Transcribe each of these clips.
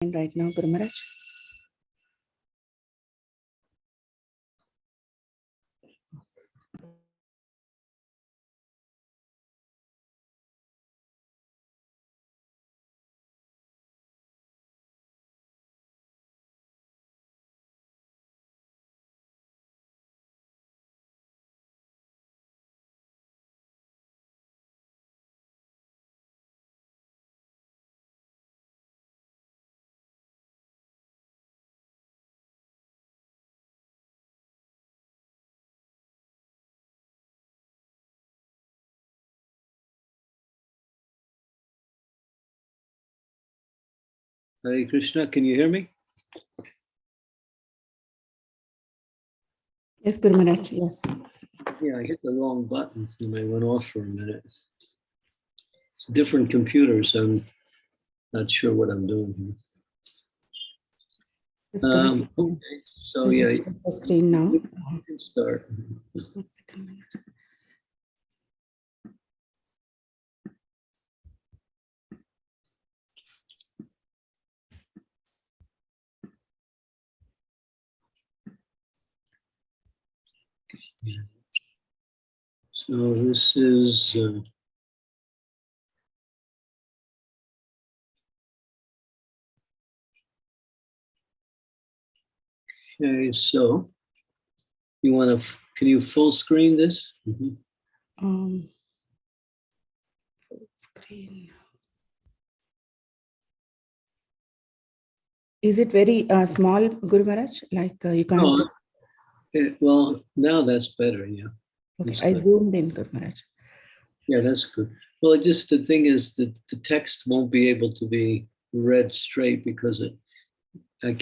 right now, Guru Maharaj. Hare Krishna, can you hear me? Yes, Guru Maharaj, yes. Yeah, I hit the wrong button and I went off for a minute. It's a different computer, so I'm not sure what I'm doing here. Okay, so I'll yeah, just check the screen now. you can start. 1 second. So this is okay. So you want to? Can you full screen this? Full screen. Is it very small, Guru Maharaj? Like you can't. No, well, now that's better. Yeah. Okay, That's I good. zoomed in, Guru Maharaj. Yeah, that's good. Well, just the thing is that the text won't be able to be read straight because I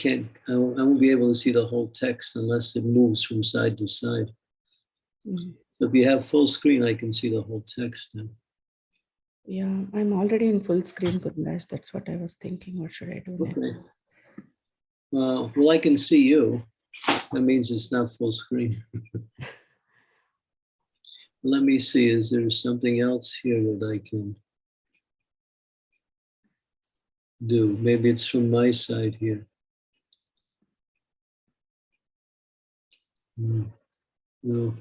won't be able to see the whole text unless it moves from side to side. Mm. So if you have full screen, I can see the whole text now. Yeah, I'm already in full screen, Guru Maharaj. That's what I was thinking. What should I do next? Okay. Well, I can see you. That means it's not full screen. Let me see, is there something else here that I can do? Maybe it's from my side here. No.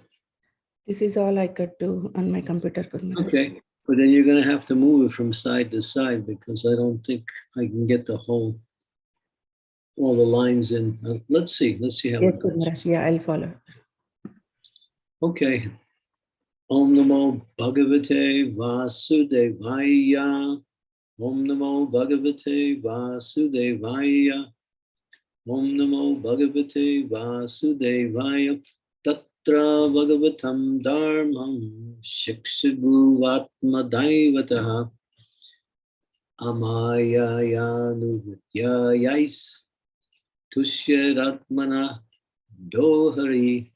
This is all I could do on my computer, Guru Maharaj. Okay, but then you're going to have to move it from side to side because I don't think I can get all the lines in. Let's see how Yes, it Guru goes. Maharaj. Yeah, I'll follow. Okay. Om Namo Bhagavate Vasudevaya. Om Namo Bhagavate Vasudevaya. Om Namo Bhagavate Vasudevaya. Tatra Bhagavatam Dharmam Shikshaguvatma Daivataha Amayayanuvityayais Tushyaratmana Dohari.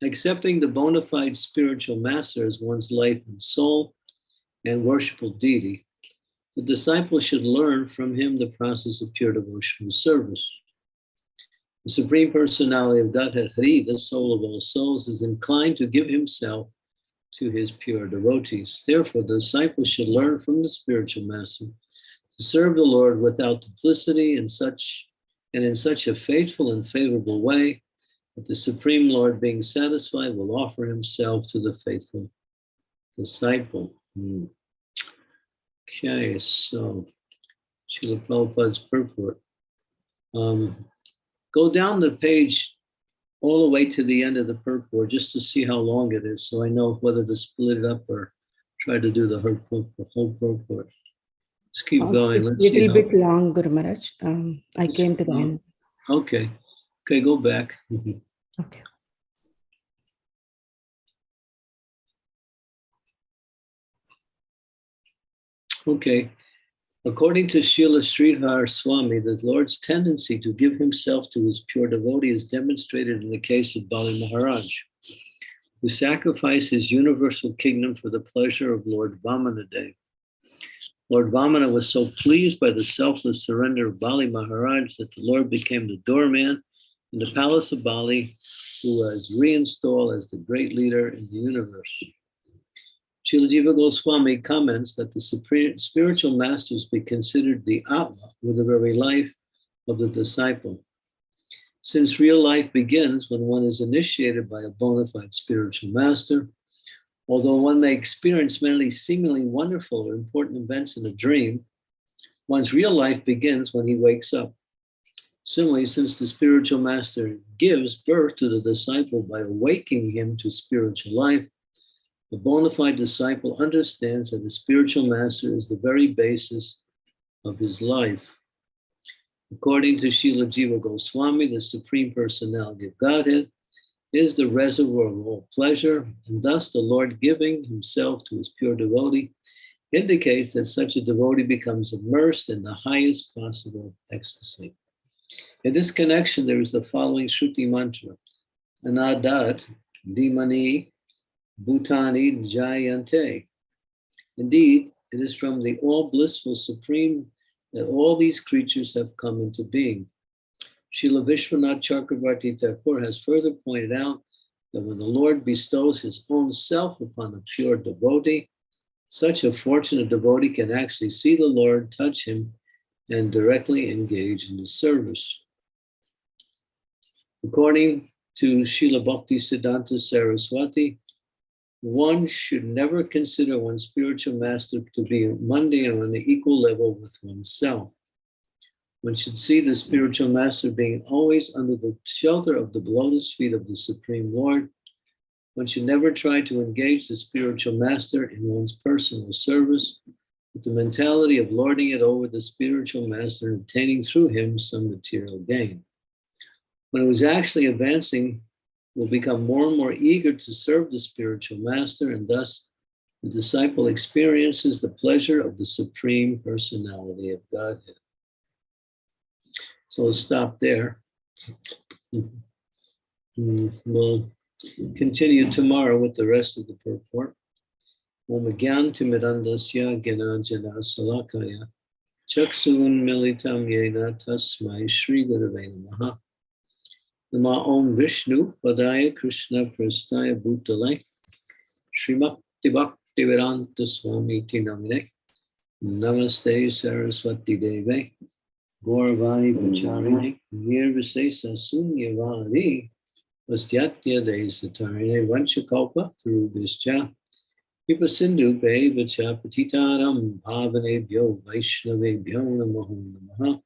Accepting the bona fide spiritual master as one's life and soul and worshipful deity, the disciple should learn from him the process of pure devotional service. The Supreme Personality of Godhead, Hari, the soul of all souls, is inclined to give himself to his pure devotees. Therefore, the disciple should learn from the spiritual master to serve the Lord without duplicity and in such a faithful and favorable way that the Supreme Lord, being satisfied, will offer himself to the faithful disciple. Okay, so Srila Prabhupada's purport. Go down the page all the way to the end of the purport just to see how long it is, so I know whether to split it up or try to do the whole purport. Let's keep going. It's a little bit long, Guru Maharaj. I came to the end. Okay, go back. Okay. Okay. According to Srila Sridhar Swami, the Lord's tendency to give himself to his pure devotee is demonstrated in the case of Bali Maharaj, who sacrificed his universal kingdom for the pleasure of Lord Vamanadev. Lord Vamana was so pleased by the selfless surrender of Bali Maharaj that the Lord became the doorman in the palace of Bali, who was reinstalled as the great leader in the universe. Srila Jiva Goswami comments that the supreme spiritual masters be considered the Atma with the very life of the disciple. Since real life begins when one is initiated by a bona fide spiritual master, although one may experience many seemingly wonderful or important events in a dream, one's real life begins when he wakes up. Similarly, since the spiritual master gives birth to the disciple by awakening him to spiritual life, the bona fide disciple understands that the spiritual master is the very basis of his life. According to Srila Jiva Goswami, the Supreme Personality of Godhead is the reservoir of all pleasure, and thus the Lord giving himself to his pure devotee indicates that such a devotee becomes immersed in the highest possible ecstasy. In this connection, there is the following Shruti mantra: Anadat Dimani Bhutani Jayante. Indeed, it is from the all blissful Supreme that all these creatures have come into being. Srila Vishwanath Chakravarti Thakur has further pointed out that when the Lord bestows his own self upon a pure devotee, such a fortunate devotee can actually see the Lord, touch him, and directly engage in his service. According to Srila Bhakti Siddhanta Saraswati, one should never consider one's spiritual master to be mundane or on the equal level with oneself. One should see the spiritual master being always under the shelter of the lotus feet of the Supreme Lord. One should never try to engage the spiritual master in one's personal service with the mentality of lording it over the spiritual master and obtaining through him some material gain. When it was actually advancing, will become more and more eager to serve the spiritual master, and thus the disciple experiences the pleasure of the Supreme Personality of Godhead. So we'll stop there. We'll continue tomorrow with the rest of the purport. Om Gyanti Mirandasya Gyananjana Salakaya Chaksun Militam Yena Tasmai Shri Gurave Namaha. Nama Om Vishnu Padaya Krishna Prastaya Bhutale Srimati Bhakti Vedanta Swami Tinamine Namaste Saraswati Deve Gauravani Pacharini Nirvisesa Sunyavadi Vastyatya Desatarine Vanchakalpa Thurubhischa Pipa Sindhu Bevacha Patitaram Bhavanebhyo Vaishnavebhyo Namaho Namaha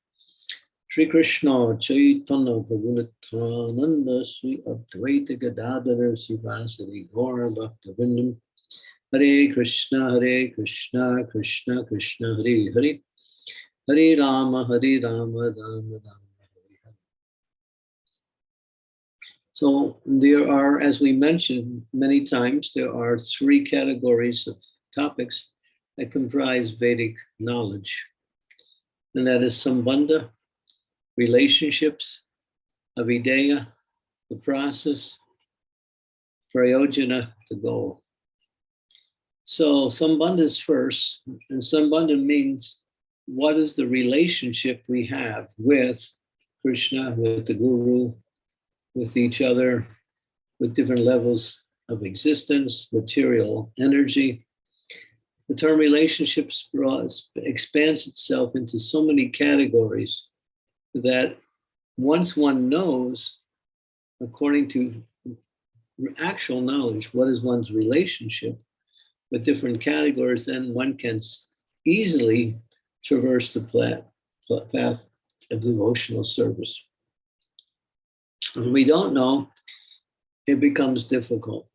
Sri Krishna Chaitanya Prabhu Nityananda Sri Advaita Gadadhara Sivasari Gaura Bhaktivinoda Hare Krishna Krishna Krishna Hare Hare Hare Rama Rama Rama Hare Hare. So there are, as we mentioned many times, there are three categories of topics that comprise Vedic knowledge, and that is Sambandha, relationships, Avideya, the process, Prayojana, the goal. So Sambandha is first, and Sambandha means what is the relationship we have with Krishna, with the Guru, with each other, with different levels of existence, material energy. The term relationships expands itself into so many categories that once one knows, according to actual knowledge, what is one's relationship with different categories, then one can easily traverse the path of devotional service. When we don't know, it becomes difficult.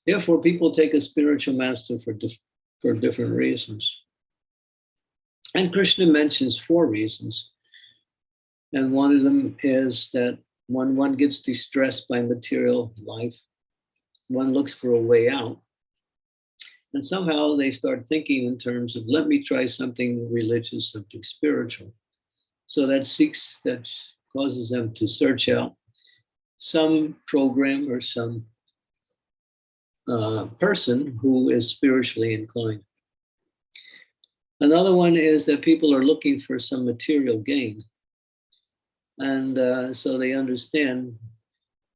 Therefore, people take a spiritual master for different reasons. And Krishna mentions 4 reasons. And one of them is that when one gets distressed by material life, one looks for a way out. And somehow they start thinking in terms of, let me try something religious, something spiritual. So that causes them to search out some program or some person who is spiritually inclined. Another one is that people are looking for some material gain. And so they understand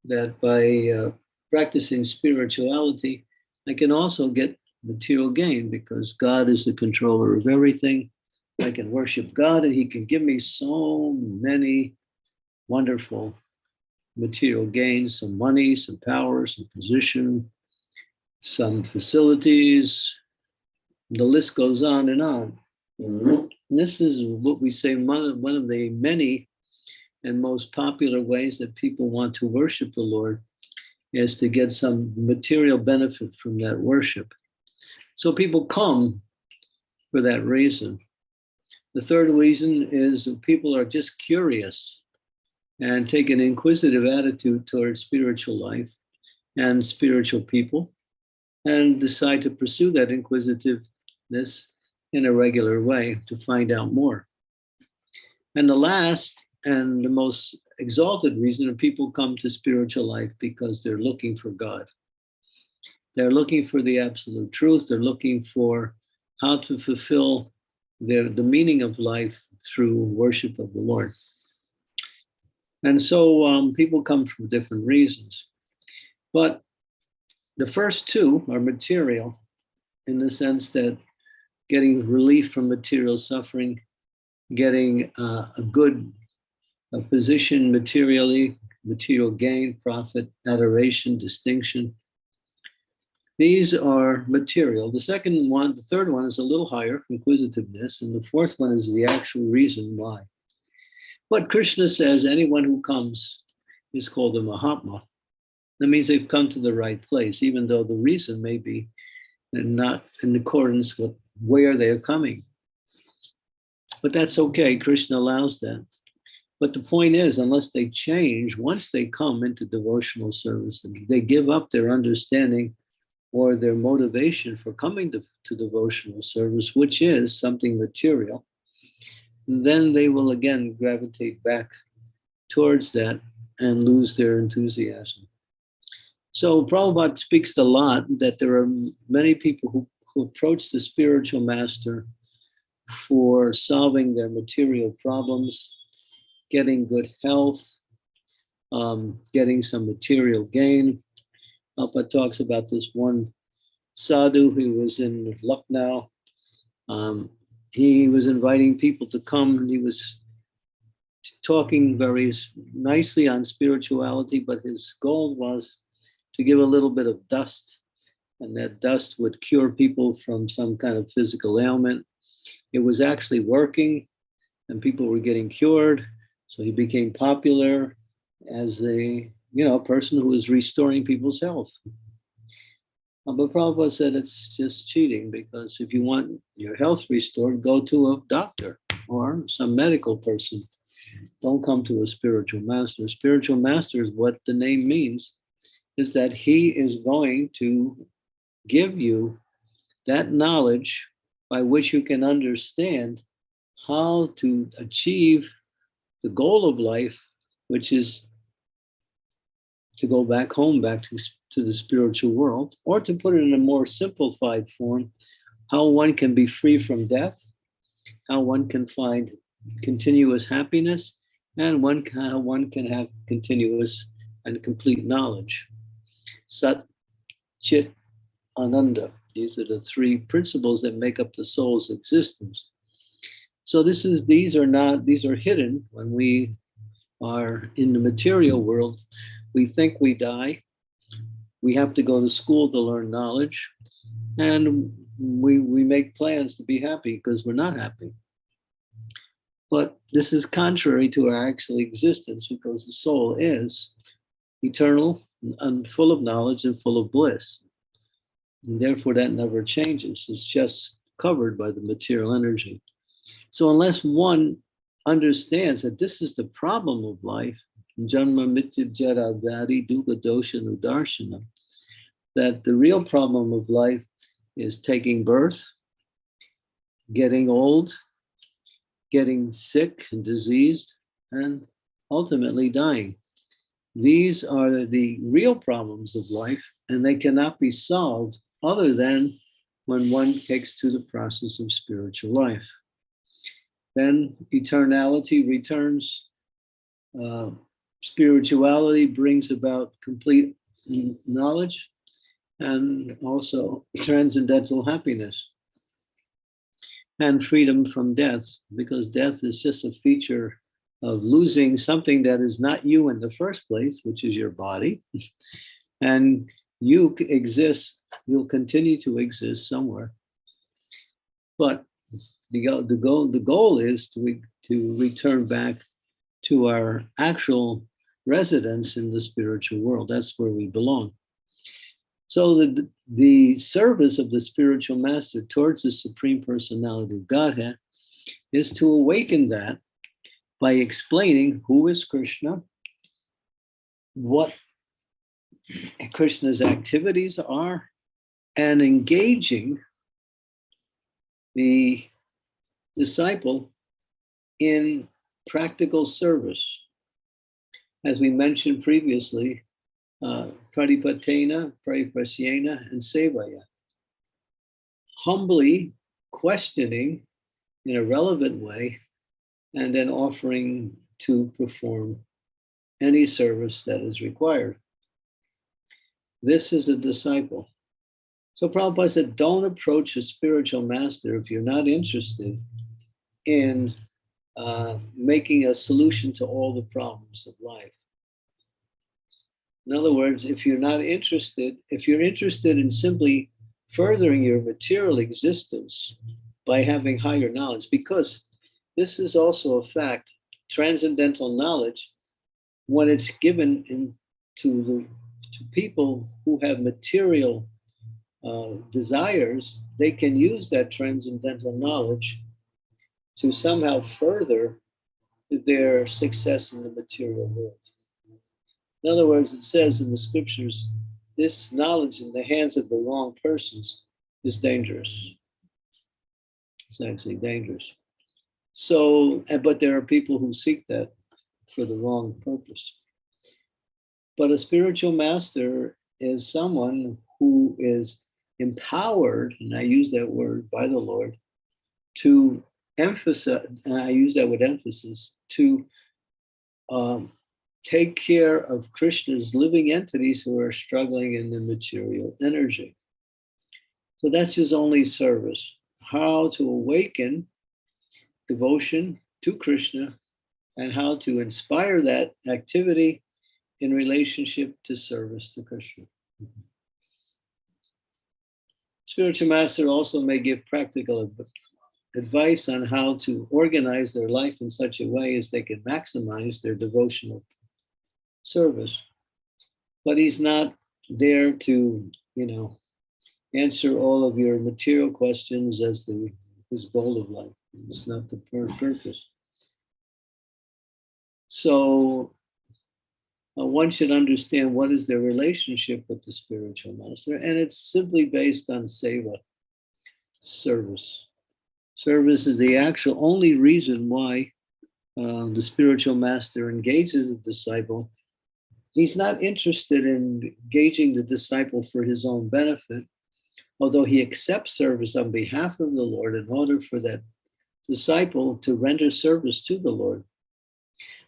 that by practicing spirituality, I can also get material gain, because God is the controller of everything. I can worship God and he can give me so many wonderful material gains, some money, some power, some position, some facilities. The list goes on and on. And this is what we say, one of the many and most popular ways that people want to worship the Lord is to get some material benefit from that worship. So people come for that reason. The third reason is that people are just curious and take an inquisitive attitude towards spiritual life and spiritual people and decide to pursue that inquisitiveness in a regular way to find out more. And the last and the most exalted reason of people come to spiritual life because they're looking for God. They're looking for the absolute truth. They're looking for how to fulfill the meaning of life through worship of the Lord. And so people come for different reasons. But the first two are material in the sense that getting relief from material suffering, getting a good position materially, material gain, profit, adoration, distinction. These are material. The third one is a little higher, inquisitiveness, and the fourth one is the actual reason why. But Krishna says anyone who comes is called a Mahatma. That means they've come to the right place, even though the reason may be not in accordance with where they are coming. But that's okay. Krishna allows that. But the point is, unless they change, once they come into devotional service, they give up their understanding or their motivation for coming to devotional service, which is something material, then they will again gravitate back towards that and lose their enthusiasm. So Prabhupada speaks a lot that there are many people who approach the spiritual master for solving their material problems, getting good health, getting some material gain. Prabhupada talks about this one sadhu who was in Lucknow. He was inviting people to come, and he was talking very nicely on spirituality, but his goal was to give a little bit of dust, and that dust would cure people from some kind of physical ailment. It was actually working, and people were getting cured. So he became popular as a person who was restoring people's health. But Prabhupada said it's just cheating, because if you want your health restored, go to a doctor or some medical person. Don't come to a spiritual master. Spiritual master is what the name means, is that he is going to give you that knowledge by which you can understand how to achieve the goal of life, which is to go back home, back to the spiritual world, or to put it in a more simplified form, how one can be free from death, how one can find continuous happiness, and how one can have continuous and complete knowledge. Sat, Chit, Ananda. These are the three principles that make up the soul's existence. So these are hidden when we are in the material world. We think we die. We have to go to school to learn knowledge. And we make plans to be happy because we're not happy. But this is contrary to our actual existence, because the soul is eternal and full of knowledge and full of bliss. And therefore, that never changes. It's just covered by the material energy. So unless one understands that this is the problem of life, Janma Mrityu Jara Vyadi Dukkha Dosha Nudarshana, that the real problem of life is taking birth, getting old, getting sick and diseased, and ultimately dying. These are the real problems of life, and they cannot be solved other than when one takes to the process of spiritual life. Then eternality returns. Spirituality brings about complete knowledge, and also transcendental happiness and freedom from death, because death is just a feature of losing something that is not you in the first place, which is your body. And you exist, you'll continue to exist somewhere. But the goal is to return back to our actual residence in the spiritual world. That's where we belong. So the service of the spiritual master towards the Supreme Personality of Godhead is to awaken that by explaining who is Krishna, what Krishna's activities are, and engaging the disciple in practical service. As we mentioned previously, pradipatena, pariprasyena, and sevaya. Humbly questioning in a relevant way, and then offering to perform any service that is required. This is a disciple. So Prabhupada said, don't approach a spiritual master if you're not interested in making a solution to all the problems of life. In other words, if you're interested in simply furthering your material existence by having higher knowledge, because this is also a fact, transcendental knowledge, when it's given to people who have material desires, they can use that transcendental knowledge to somehow further their success in the material world. In other words, it says in the scriptures, this knowledge in the hands of the wrong persons is dangerous. It's actually dangerous. So, but there are people who seek that for the wrong purpose. But a spiritual master is someone who is empowered, and I use that word, by the Lord, to emphasize, and I use that with emphasis, to take care of Krishna's living entities who are struggling in the material energy. So that's his only service, how to awaken devotion to Krishna and how to inspire that activity in relationship to service to Krishna. Spiritual master also may give practical advice on how to organize their life in such a way as they can maximize their devotional service. But he's not there to, answer all of your material questions as his goal of life. It's not the purpose. So one should understand what is their relationship with the spiritual master, and it's simply based on seva, service. Service is the actual only reason why the spiritual master engages the disciple. He's not interested in engaging the disciple for his own benefit, although he accepts service on behalf of the Lord in order for that disciple to render service to the Lord.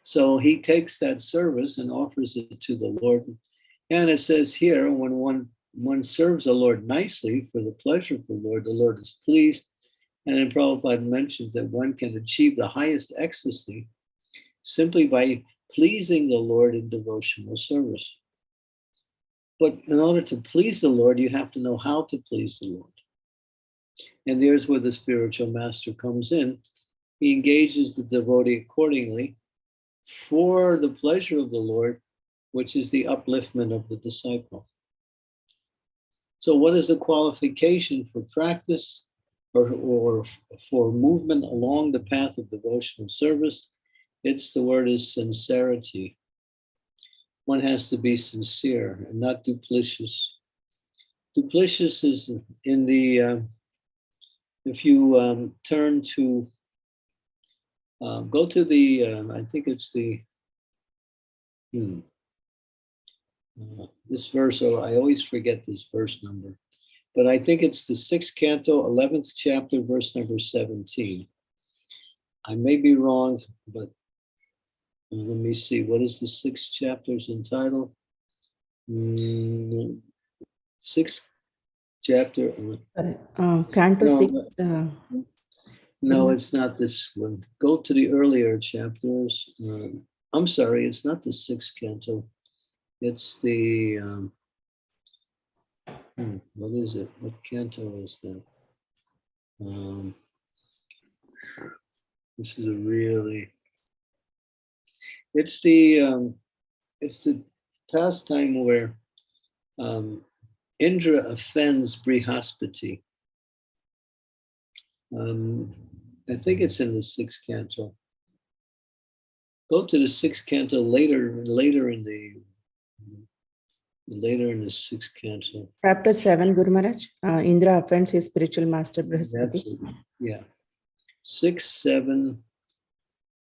So he takes that service and offers it to the Lord. And it says here, when one serves the Lord nicely for the pleasure of the Lord is pleased. And then Prabhupada mentions that one can achieve the highest ecstasy simply by pleasing the Lord in devotional service. But in order to please the Lord, you have to know how to please the Lord. And there's where the spiritual master comes in. He engages the devotee accordingly for the pleasure of the Lord, which is the upliftment of the disciple. So what is the qualification for practice or for movement along the path of devotional service? The word is sincerity. One has to be sincere and not duplicitous. Duplicitous is in the, if you turn to, go to the, I think it's the, this verse, I always forget this verse number, but I think it's the 6th canto, 11th chapter, verse number 17. I may be wrong, but let me see, what is the 6th chapter's entitled? 6th chapter. Canto No, 6. no, it's not this one. Go to the earlier chapters. I'm sorry, it's not the 6th canto. It's the, what is it? What canto is that? This is a really, it's the pastime where Indra offends Brihaspati. I think it's in the 6th canto. Go to the 6th canto later in the 6th canto. Chapter 7, Guru Maharaj. Indra offends his spiritual master That's Brihaspati. it. Yeah. 6, 7.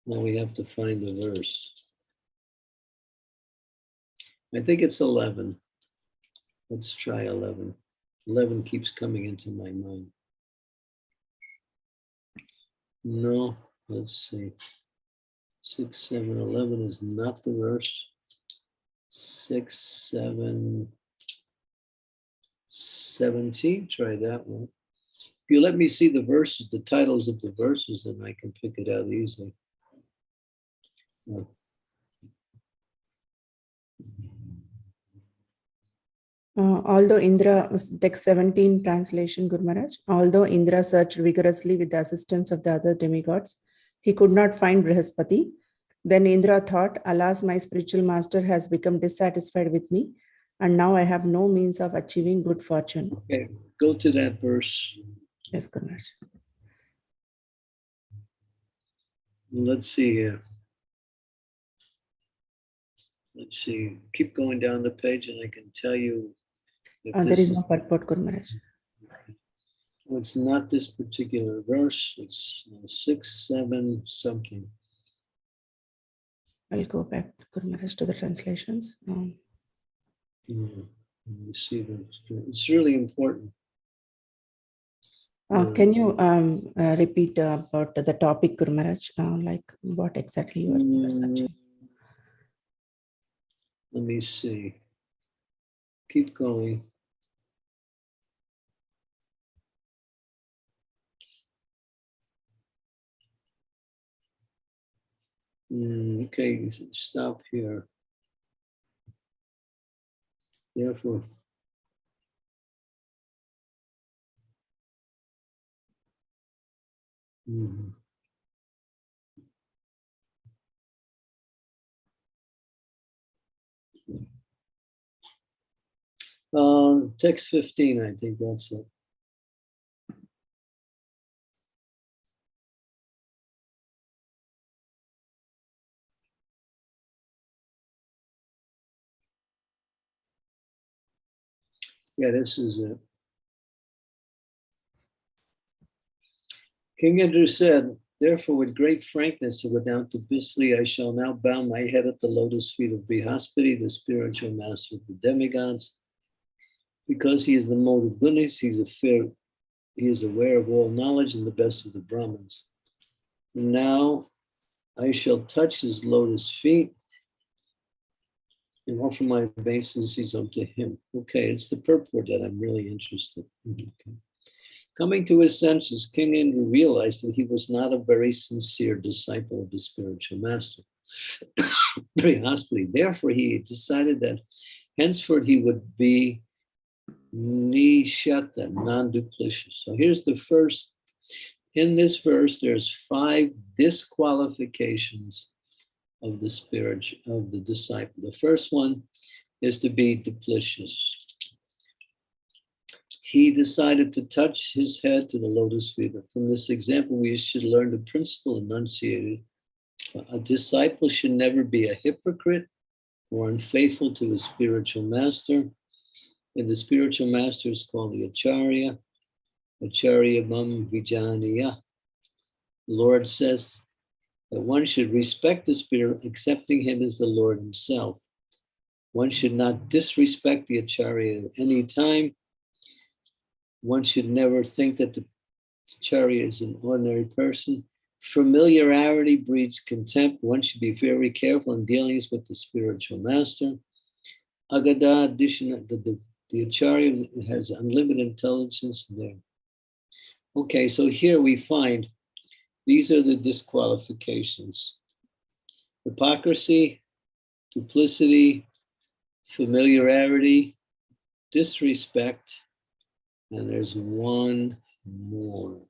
Now we have to find the verse. I think it's 11. Let's try 11. 11 keeps coming into my mind. No, let's see. 6, 7, 11 is not the verse. 6, 7, 17. Try that one. If you let me see the verses, the titles of the verses, then I can pick it out easily. Although Indra, text 17 translation, Guru Maharaj, although Indra searched vigorously with the assistance of the other demigods, he could not find Brihaspati. Then Indra thought, alas, my spiritual master has become dissatisfied with me, and now I have no means of achieving good fortune. Okay, go to that verse. Yes, Guru Maharaj. Let's see here. Let's see. Keep going down the page and I can tell you. There is no purport, Guru Maharaj. Well, it's not this particular verse. It's 6, 7, something. I'll go back, Guru Maharaj, to the translations. Let me see that. It's really important. Can you repeat about the topic, Guru Maharaj, like what exactly you are researching? Let me see. Keep going. Okay, stop here. Therefore, text 15, I think that's it. Yeah, this is it. King Indra said, therefore, with great frankness and without duplicity, I shall now bow my head at the lotus feet of Brihaspati, the spiritual master of the demigods. Because he is the mode of goodness, he is aware of all knowledge and the best of the Brahmins. Now I shall touch his lotus feet and offer my obeisances unto him. Okay, it's the purport that I'm really interested in. Okay. Coming to his senses, King Indra realized that he was not a very sincere disciple of the spiritual master, Brihaspati. Therefore, he decided that henceforth he would be nishata, non-duplicitous. So here's the first. In this verse, there's 5 disqualifications of the spirit, of the disciple. The first one is to be duplicitous. He decided to touch his head to the lotus feet. From this example, we should learn the principle enunciated. A disciple should never be a hypocrite or unfaithful to his spiritual master. And the spiritual master is called the Acharya. Acharya mam vijaniya. The Lord says that one should respect the spirit, accepting him as the Lord himself. One should not disrespect the Acharya at any time. One should never think that the Acharya is an ordinary person. Familiarity breeds contempt. One should be very careful in dealings with the spiritual master. Agada, The Acharya has unlimited intelligence there. Okay, so here we find these are the disqualifications: hypocrisy, duplicity, familiarity, disrespect, and there's one more.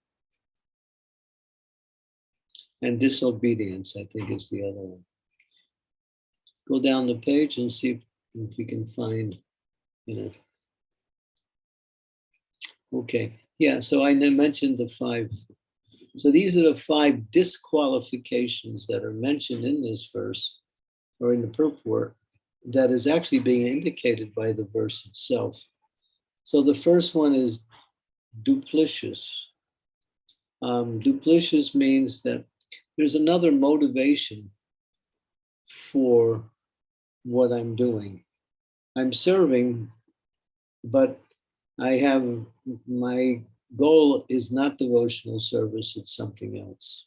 And disobedience, I think, is the other one. Go down the page and see if you can find, Okay, yeah, so I mentioned the 5. So these are the 5 disqualifications that are mentioned in this verse, or in the purport, that is actually being indicated by the verse itself. So the first one is duplicitous. Duplicitous means that there's another motivation for what I'm doing. I'm serving, but I have, my goal is not devotional service, it's something else.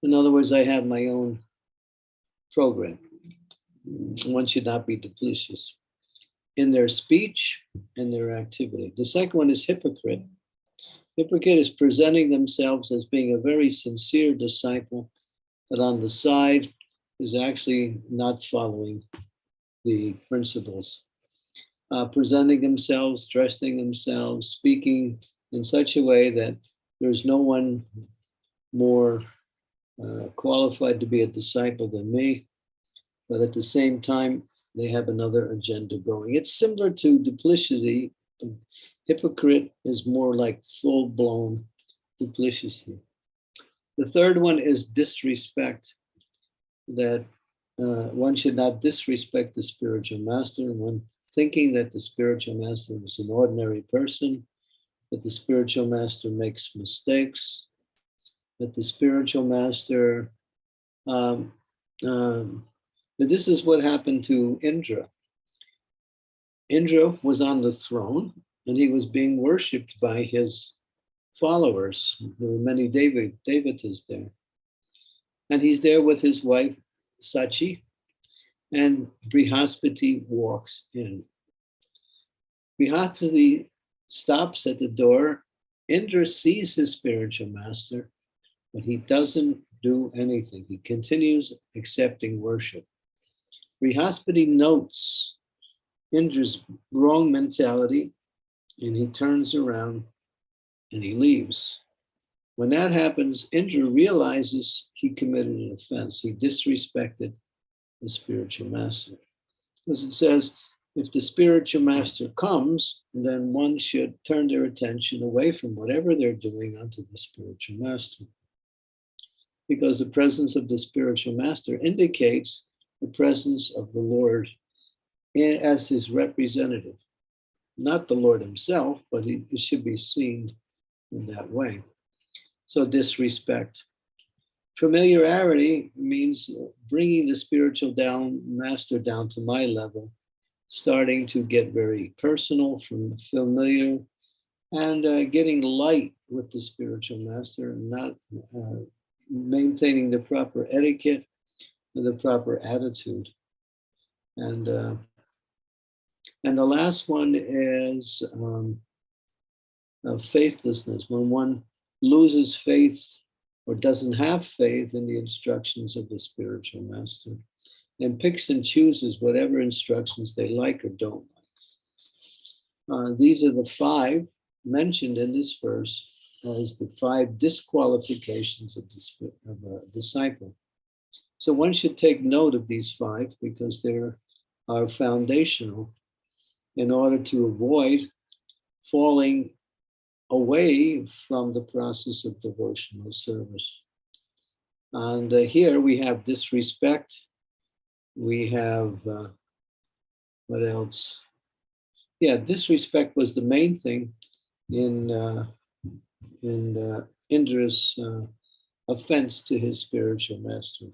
In other words, I have my own program. One should not be duplicitous in their speech and their activity. The second one is hypocrite. Hypocrite is presenting themselves as being a very sincere disciple, but on the side is actually not following the principles. Presenting themselves, dressing themselves, speaking in such a way that there's no one more qualified to be a disciple than me, but at the same time, they have another agenda going. It's similar to duplicity. Hypocrite is more like full-blown duplicity. The third one is disrespect, that one should not disrespect the spiritual master, one thinking that the spiritual master is an ordinary person, that the spiritual master makes mistakes, that the spiritual master, but this is what happened to Indra. Indra was on the throne and he was being worshipped by his followers. There were many devatas there. And he's there with his wife, Sachi, and Brihaspati walks in. Brihaspati stops at the door. Indra sees his spiritual master, but he doesn't do anything. He continues accepting worship. Brihaspati notes Indra's wrong mentality, and he turns around and he leaves. When that happens, Indra realizes he committed an offense. He disrespected the spiritual master. Because it says, if the spiritual master comes, then one should turn their attention away from whatever they're doing onto the spiritual master. Because the presence of the spiritual master indicates the presence of the Lord as his representative. Not the Lord himself, but it should be seen in that way. So disrespect. Familiarity means bringing the spiritual master down to my level, starting to get very personal, from familiar, and getting light with the spiritual master, and not maintaining the proper etiquette and the proper attitude. And the last one is faithlessness, when one loses faith or doesn't have faith in the instructions of the spiritual master and picks and chooses whatever instructions they like or don't like. These are the 5 mentioned in this verse as the 5 disqualifications of a disciple. So one should take note of these 5 because they are foundational in order to avoid falling away from the process of devotional service. And here we have disrespect. We have, what else? Yeah, disrespect was the main thing in Indra's offense to his spiritual master.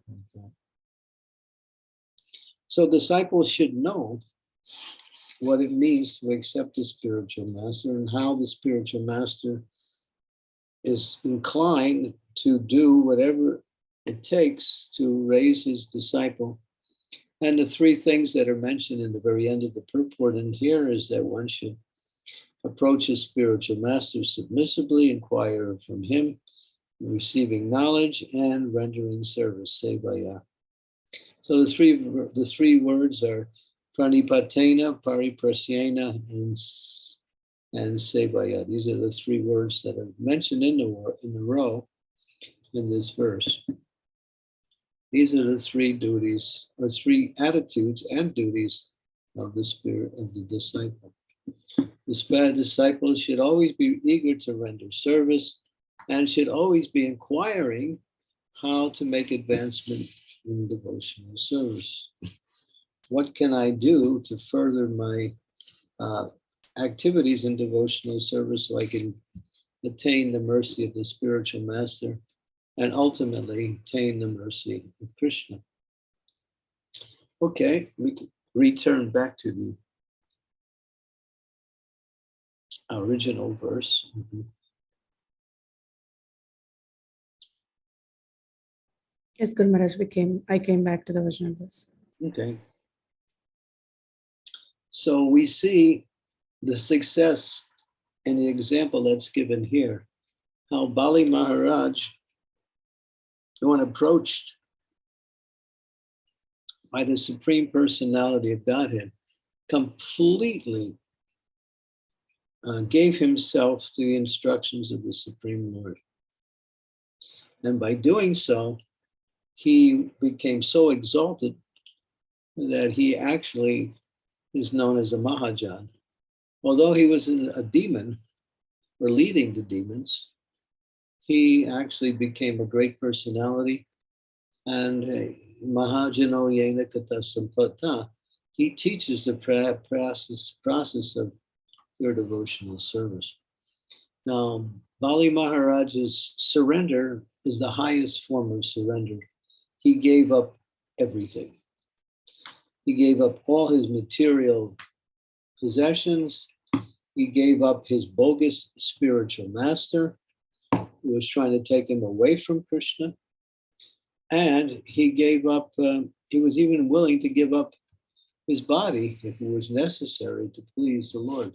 So disciples should know what it means to accept the spiritual master and how the spiritual master is inclined to do whatever it takes to raise his disciple And the three things that are mentioned in the very end of the purport in here is that one should approach his spiritual master submissively, inquire from him, receiving knowledge, and rendering service, sevaya. So the three words are pranipatena, pariprasyena, and sevaya. These are the three words that are mentioned in the row in this verse. These are the three duties, or three attitudes and duties of the spirit of the disciple. The disciple should always be eager to render service and should always be inquiring how to make advancement in devotional service. What can I do to further my activities in devotional service so I can attain the mercy of the spiritual master and ultimately obtain the mercy of Krishna? Okay, we can return back to the original verse. Yes, Guru Maharaj, I came back to the original verse. Okay. So we see the success in the example that's given here, how Bali Maharaj, when approached by the Supreme Personality of Godhead, completely gave himself to the instructions of the Supreme Lord. And by doing so, he became so exalted that he actually is known as a Mahajan. Although he was a demon, or leading the demons, he actually became a great personality. And Mahajano Yena Kata Sampata, he teaches the process of pure devotional service. Now, Bali Maharaj's surrender is the highest form of surrender. He gave up everything. He gave up all his material possessions. He gave up his bogus spiritual master who was trying to take him away from Krishna. And he gave up, he was even willing to give up his body if it was necessary to please the Lord.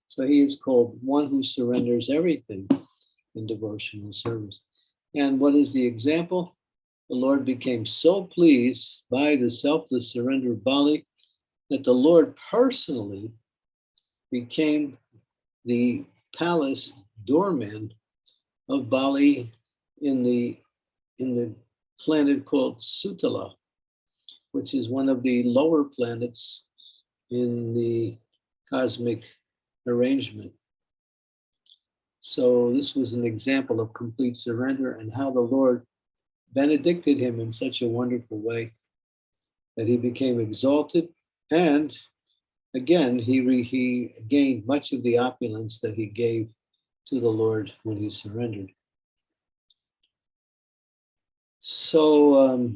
So he is called one who surrenders everything in devotional service. And what is the example? The Lord became so pleased by the selfless surrender of Bali that the Lord personally became the palace doorman of Bali in the planet called Sutala, which is one of the lower planets in the cosmic arrangement. So this was an example of complete surrender and how the Lord benedicted him in such a wonderful way that he became exalted. And again, he gained much of the opulence that he gave to the Lord when he surrendered. So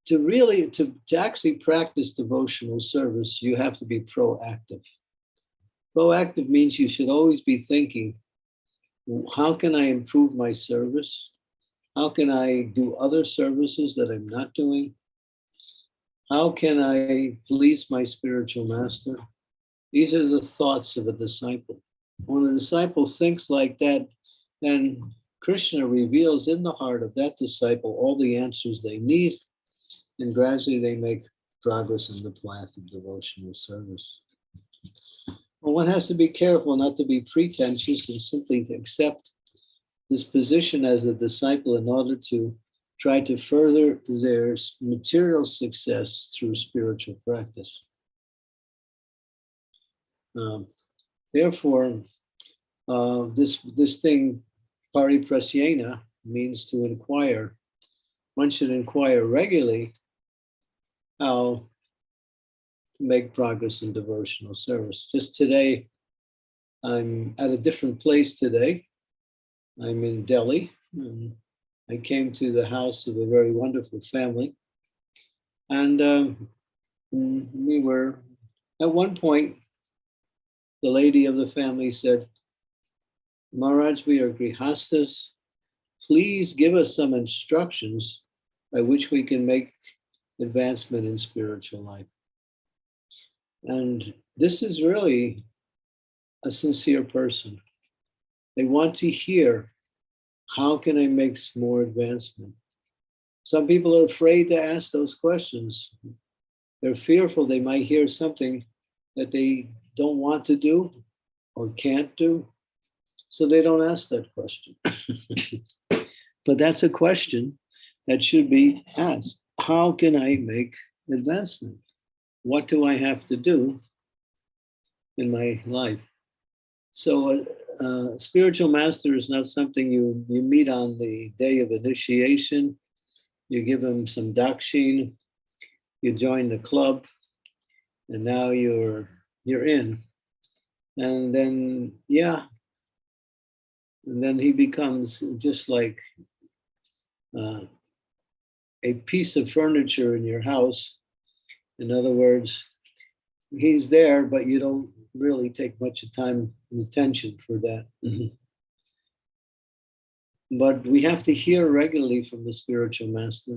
to actually practice devotional service, you have to be proactive. Proactive means you should always be thinking, how can I improve my service? How can I do other services that I'm not doing? How can I please my spiritual master? These are the thoughts of a disciple. When a disciple thinks like that, then Krishna reveals in the heart of that disciple all the answers they need, and gradually they make progress in the path of devotional service. Well, one has to be careful not to be pretentious and simply to accept this position as a disciple in order to try to further their material success through spiritual practice. Therefore, this thing, pariprasyena, means to inquire. One should inquire regularly how to make progress in devotional service. Just today, I'm at a different place today. I'm in Delhi. And I came to the house of a very wonderful family. And we were, at one point, the lady of the family said, Maharaj, we are grihastas. Please give us some instructions by which we can make advancement in spiritual life. And this is really a sincere person. They want to hear, how can I make more advancement? Some people are afraid to ask those questions. They're fearful they might hear something that they don't want to do or can't do. So they don't ask that question. But that's a question that should be asked. How can I make advancement? What do I have to do in my life? So spiritual master is not something you meet on the day of initiation. You give them some dakshin, you join the club, and now you're in. And then, and then he becomes just like a piece of furniture in your house. In other words, he's there, but you don't really take much time and attention for that. But we have to hear regularly from the spiritual master.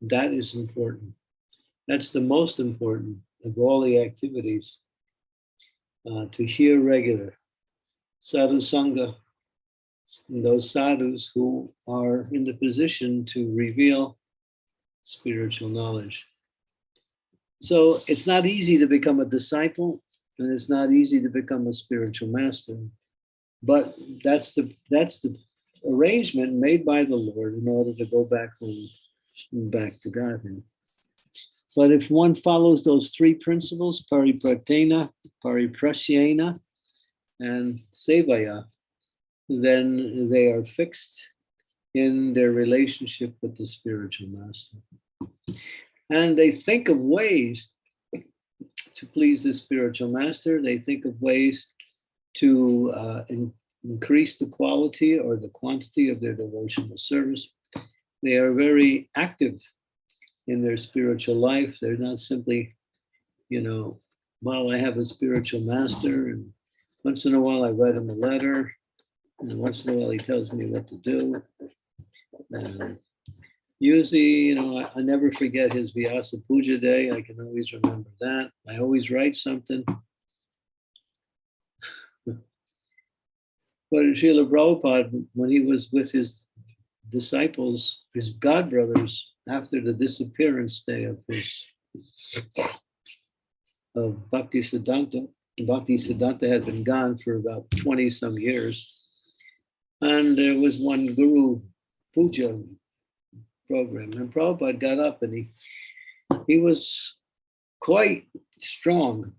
That is important. That's the most important of all the activities, to hear regular. Sadhu Sangha, those sadhus who are in the position to reveal spiritual knowledge. So it's not easy to become a disciple, and it's not easy to become a spiritual master. But that's the arrangement made by the Lord in order to go back home and back to Godhead. But if one follows those three principles, paripratena, pariprasyena, and sevaya, then they are fixed in their relationship with the spiritual master. And they think of ways to please the spiritual master. They think of ways to increase the quality or the quantity of their devotional service. They are very active in their spiritual life. They're not simply, well, I have a spiritual master, and once in a while I write him a letter, and once in a while he tells me what to do. And usually, I never forget his Vyasa Puja day. I can always remember that. I always write something. But Srila Prabhupada, when he was with his disciples, his godbrothers, after the disappearance day of Bhakti Siddhanta had been gone for about 20 some years. And there was one Guru Puja program. And Prabhupada got up and he was quite strong.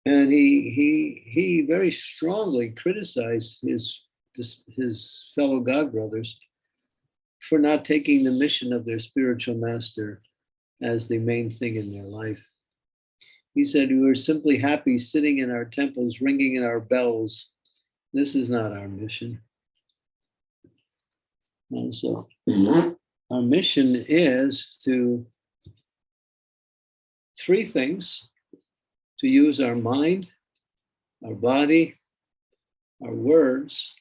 And he very strongly criticized his fellow godbrothers for not taking the mission of their spiritual master as the main thing in their life. He said, we were simply happy sitting in our temples, ringing in our bells. This is not our mission. And so our mission is to three things: to use our mind, our body, our words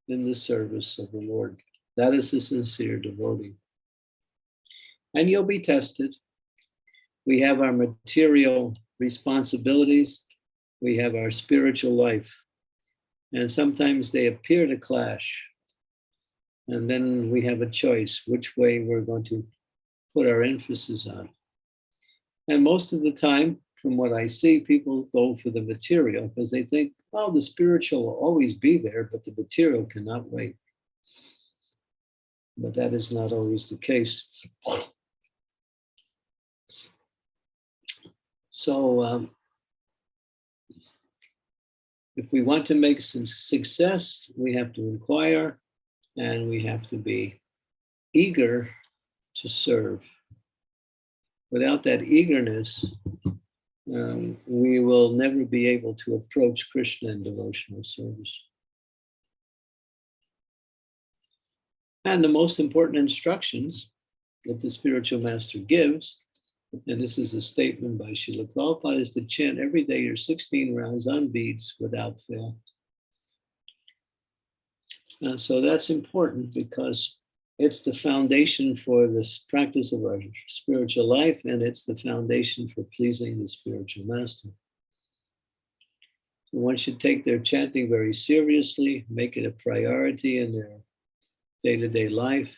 in the service of the Lord. That is a sincere devotee. And you'll be tested. We have our material responsibilities. We have our spiritual life. And sometimes they appear to clash. And then we have a choice which way we're going to put our emphasis on. And most of the time, from what I see, people go for the material because they think, well, the spiritual will always be there, but the material cannot wait. But that is not always the case. So if we want to make some success, we have to inquire and we have to be eager to serve. Without that eagerness, we will never be able to approach Krishna in devotional service. And the most important instructions that the spiritual master gives, and this is a statement by Srila Prabhupada, is to chant every day your 16 rounds on beads without fail. So that's important because it's the foundation for this practice of our spiritual life, and it's the foundation for pleasing the spiritual master. So one should take their chanting very seriously, make it a priority in their day-to-day life,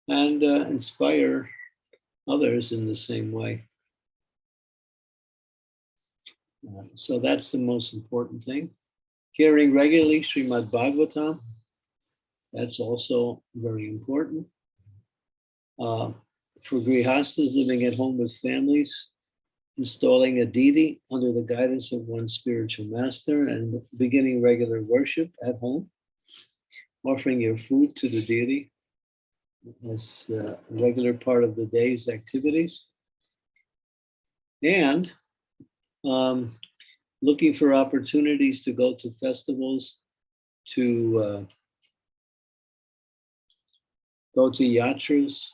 and inspire others in the same way. So that's the most important thing. Hearing regularly Srimad Bhagavatam, that's also very important. For grihastas living at home with families, installing a deity under the guidance of one's spiritual master and beginning regular worship at home, offering your food to the deity as a regular part of the day's activities, and looking for opportunities to go to festivals, to go to yatras,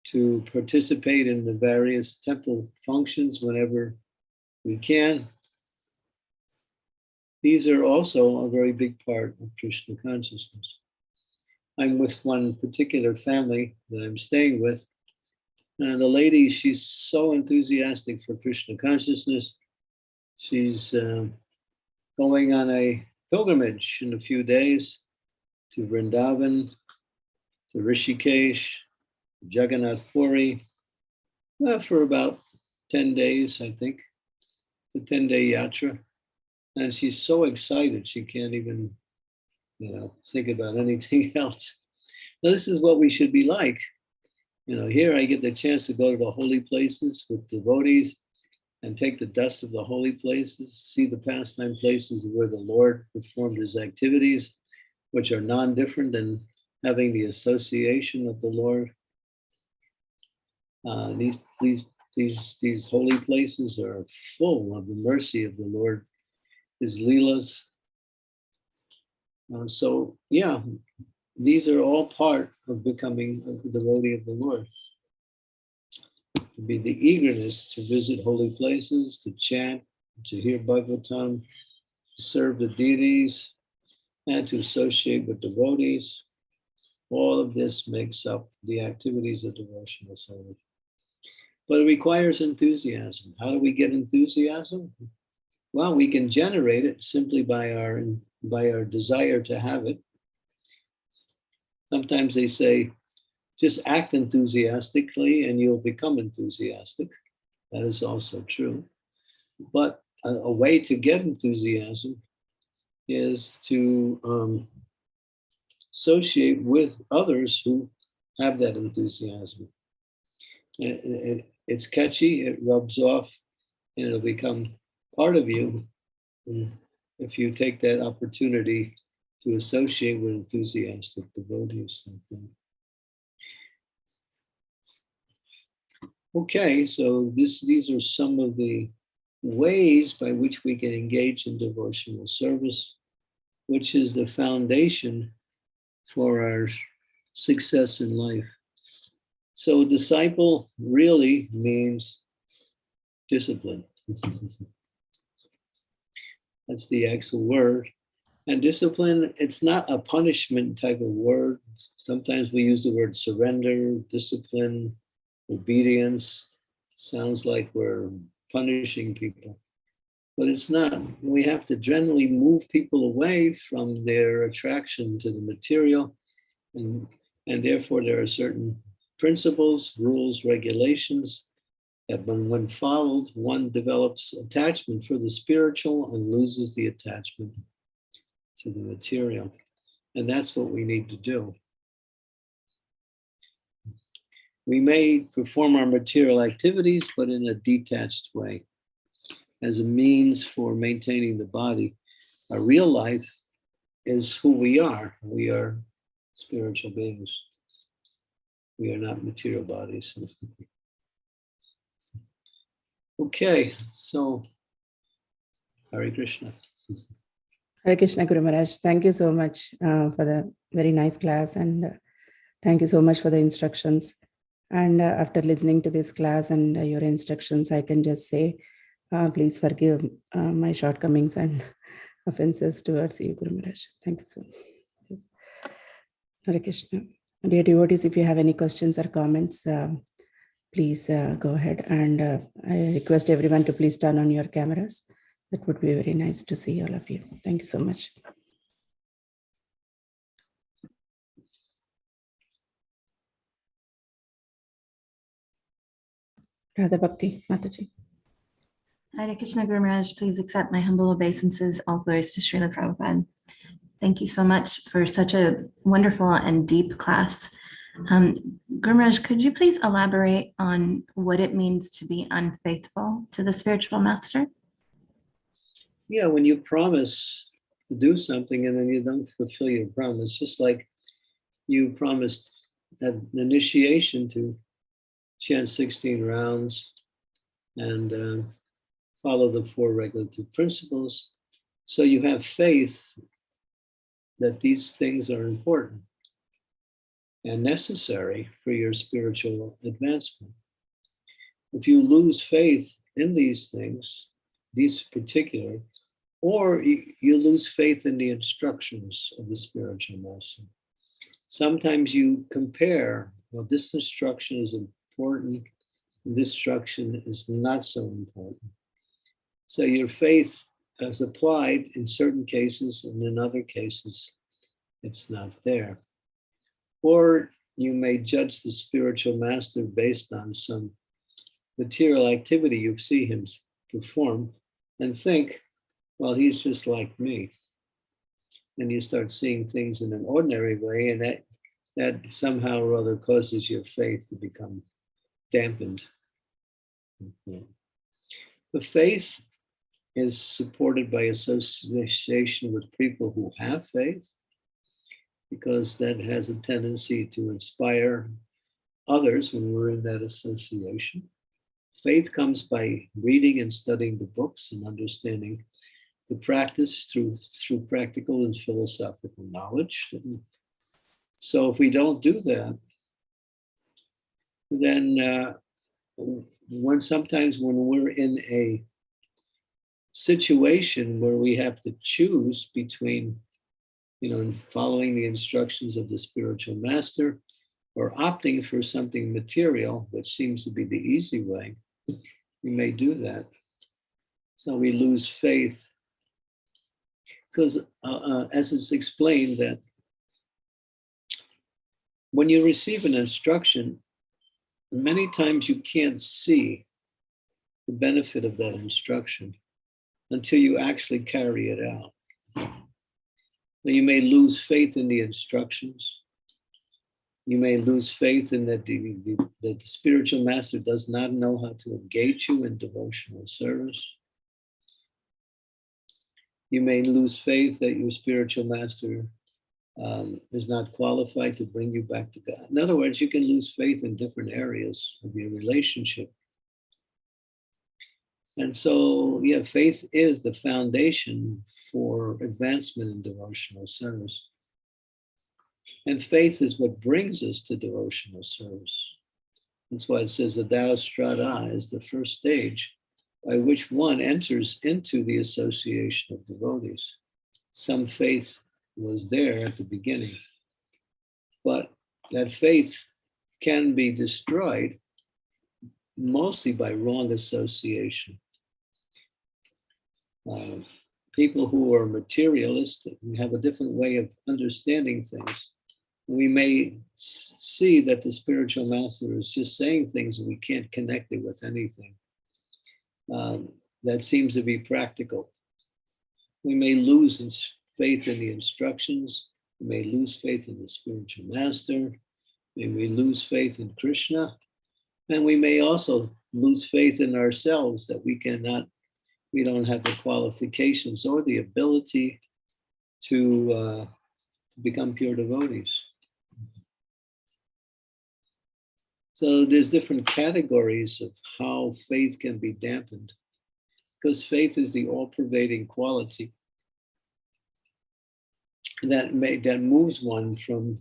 to participate in the various temple functions whenever we can. These are also a very big part of Krishna consciousness. I'm with one particular family that I'm staying with, and the lady, she's so enthusiastic for Krishna consciousness. She's going on a pilgrimage in a few days to Vrindavan, to Rishikesh, Jagannath Puri, for about 10 days, I think, the 10-day yatra. And she's so excited, she can't even, think about anything else. Now, this is what we should be like. Here I get the chance to go to the holy places with devotees and take the dust of the holy places, see the pastime places where the Lord performed his activities, which are non-different than having the association of the Lord. These holy places are full of the mercy of the Lord, his leelas. So yeah, these are all part of becoming a devotee of the Lord. To be the eagerness to visit holy places, to chant, to hear Bhagavatam, to serve the deities, and to associate with devotees. All of this makes up the activities of devotional service. But it requires enthusiasm. How do we get enthusiasm? Well, we can generate it simply by our desire to have it. Sometimes they say, just act enthusiastically and you'll become enthusiastic. That is also true. But a way to get enthusiasm is to associate with others who have that enthusiasm. It's catchy, it rubs off, and it'll become part of you if you take that opportunity to associate with enthusiastic devotees. Okay, so these are some of the ways by which we can engage in devotional service, which is the foundation for our success in life. So disciple really means discipline. That's the actual word. And discipline, it's not a punishment type of word. Sometimes we use the word surrender, discipline, obedience. Sounds like we're punishing people, but it's not. We have to generally move people away from their attraction to the material, and therefore there are certain principles, rules, regulations that when followed, one develops attachment for the spiritual and loses the attachment to the material. And that's what we need to do. We may perform our material activities, but in a detached way, as a means for maintaining the body. Our real life is who we are. We are spiritual beings. We are not material bodies. Okay, so Hare Krishna. Hare Krishna, Guru Maharaj. Thank you so much for the very nice class, and thank you so much for the instructions. And after listening to this class and your instructions, I can just say, please forgive my shortcomings and offenses towards you, Guru Maharaj. Thank you so much. Hare Krishna. Dear devotees, if you have any questions or comments, please go ahead, and I request everyone to please turn on your cameras. That would be very nice to see all of you. Thank you so much. Radha Bhakti, Mataji. Hare Krishna Guru Maharaj, please accept my humble obeisances. All glories to Srila Prabhupada. Thank you so much for such a wonderful and deep class. Guru Maharaj, could you please elaborate on what it means to be unfaithful to the spiritual master? Yeah, when you promise to do something and then you don't fulfill your promise, just like you promised an initiation to chant 16 rounds and follow the 4 regulative principles. So you have faith that these things are important and necessary for your spiritual advancement. If you lose faith in these things, these particular, or you lose faith in the instructions of the spiritual master. Sometimes you compare, well, this instruction is important, and this instruction is not so important. So your faith is applied in certain cases, and in other cases, it's not there. Or you may judge the spiritual master based on some material activity you see him perform and think, well, he's just like me. And you start seeing things in an ordinary way, and that somehow or other causes your faith to become dampened. The faith is supported by association with people who have faith, because that has a tendency to inspire others when we're in that association. Faith comes by reading and studying the books and understanding the practice through practical and philosophical knowledge. So if we don't do that, then sometimes when we're in a situation where we have to choose between, following the instructions of the spiritual master or opting for something material, which seems to be the easy way, we may do that. So we lose faith because, as it's explained, that when you receive an instruction, many times you can't see the benefit of that instruction until you actually carry it out. Now, you may lose faith in the instructions. You may lose faith in that the spiritual master does not know how to engage you in devotional service. You may lose faith that your spiritual master is not qualified to bring you back to God. In other words, you can lose faith in different areas of your relationship. And so, yeah, faith is the foundation for advancement in devotional service. And faith is what brings us to devotional service. That's why it says the Tao Strata is the first stage by which one enters into the association of devotees. Some faith was there at the beginning, but that faith can be destroyed mostly by wrong association. People who are materialistic have a different way of understanding things. We may see that the spiritual master is just saying things and we can't connect it with anything that seems to be practical. We may lose faith in the instructions. We may lose faith in the spiritual master. We may lose faith in Krishna. And we may also lose faith in ourselves that we don't have the qualifications or the ability to become pure devotees. So there's different categories of how faith can be dampened, because faith is the all-pervading quality that moves one from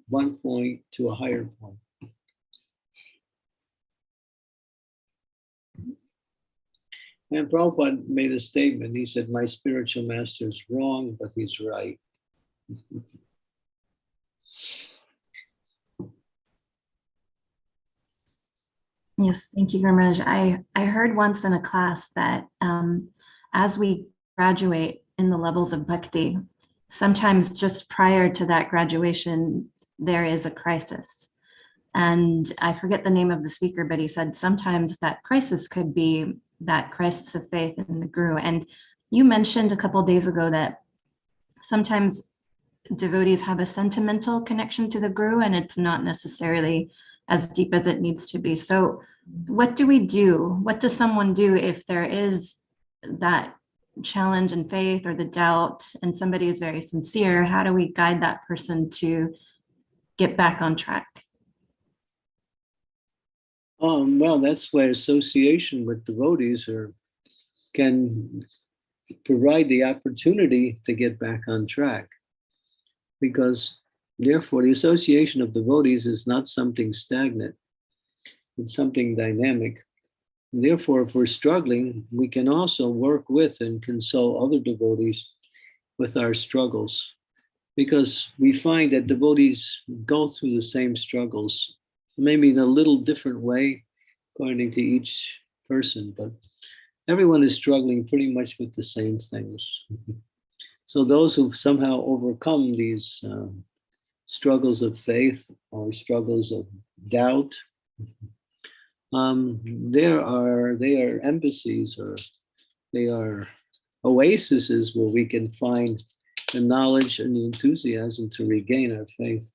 one point to a higher point. And Prabhupada made a statement. He said, my spiritual master is wrong, but he's right. Yes, thank you, Gurmaraj. I heard once in a class that as we graduate in the levels of bhakti, sometimes just prior to that graduation, there is a crisis. And I forget the name of the speaker, but he said sometimes that crisis could be that crisis of faith in the guru. And you mentioned a couple of days ago that sometimes devotees have a sentimental connection to the guru, and it's not necessarily as deep as it needs to be. So what do we do? What does someone do if there is that challenge in faith or the doubt and somebody is very sincere? How do we guide that person to get back on track? Well, that's why association with devotees can provide the opportunity to get back on track. Because therefore, the association of devotees is not something stagnant. It's something dynamic. And therefore, if we're struggling, we can also work with and console other devotees with our struggles. Because we find that devotees go through the same struggles, maybe in a little different way, according to each person, but everyone is struggling pretty much with the same things. So those who've somehow overcome these struggles of faith or struggles of doubt, they are embassies, or they are oases where we can find the knowledge and the enthusiasm to regain our faith.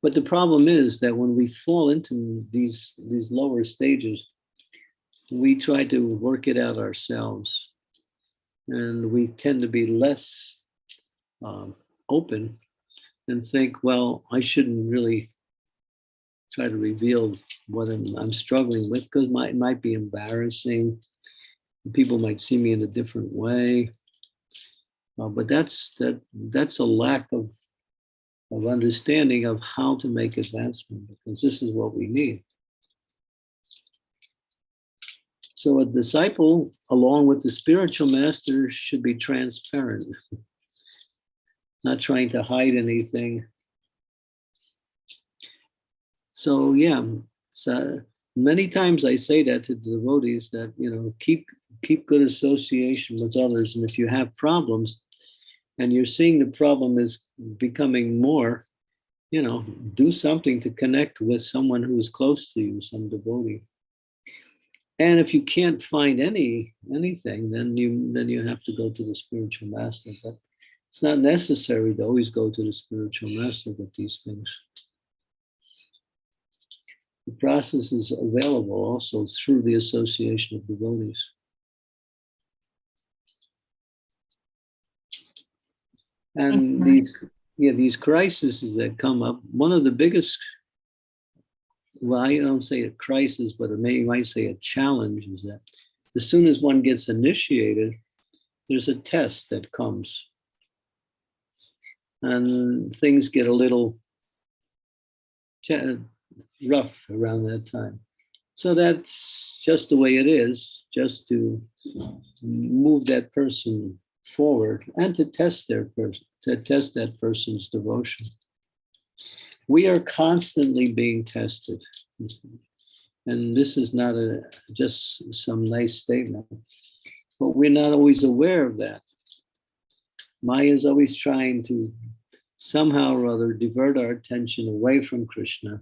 But the problem is that when we fall into these lower stages, we try to work it out ourselves. And we tend to be less open and think, well, I shouldn't really try to reveal what I'm struggling with, because it might be embarrassing. People might see me in a different way. But that's a lack of understanding of how to make advancement, because this is what we need. So a disciple, along with the spiritual master, should be transparent, not trying to hide anything. So yeah, so many times I say that to the devotees, that keep good association with others, and if you have problems, and you're seeing the problem is becoming more, do something to connect with someone who is close to you, some devotee. And if you can't find anything, then you have to go to the spiritual master. But it's not necessary to always go to the spiritual master with these things. The process is available also through the association of devotees. And these crises that come up, one of the biggest, well, I don't say a crisis, but you might say a challenge, is that as soon as one gets initiated, there's a test that comes. And things get a little rough around that time. So that's just the way it is, just to move that person forward and to test that person's devotion. We are constantly being tested. And this is not just some nice statement, but we're not always aware of that. Maya is always trying to somehow or other divert our attention away from Krishna,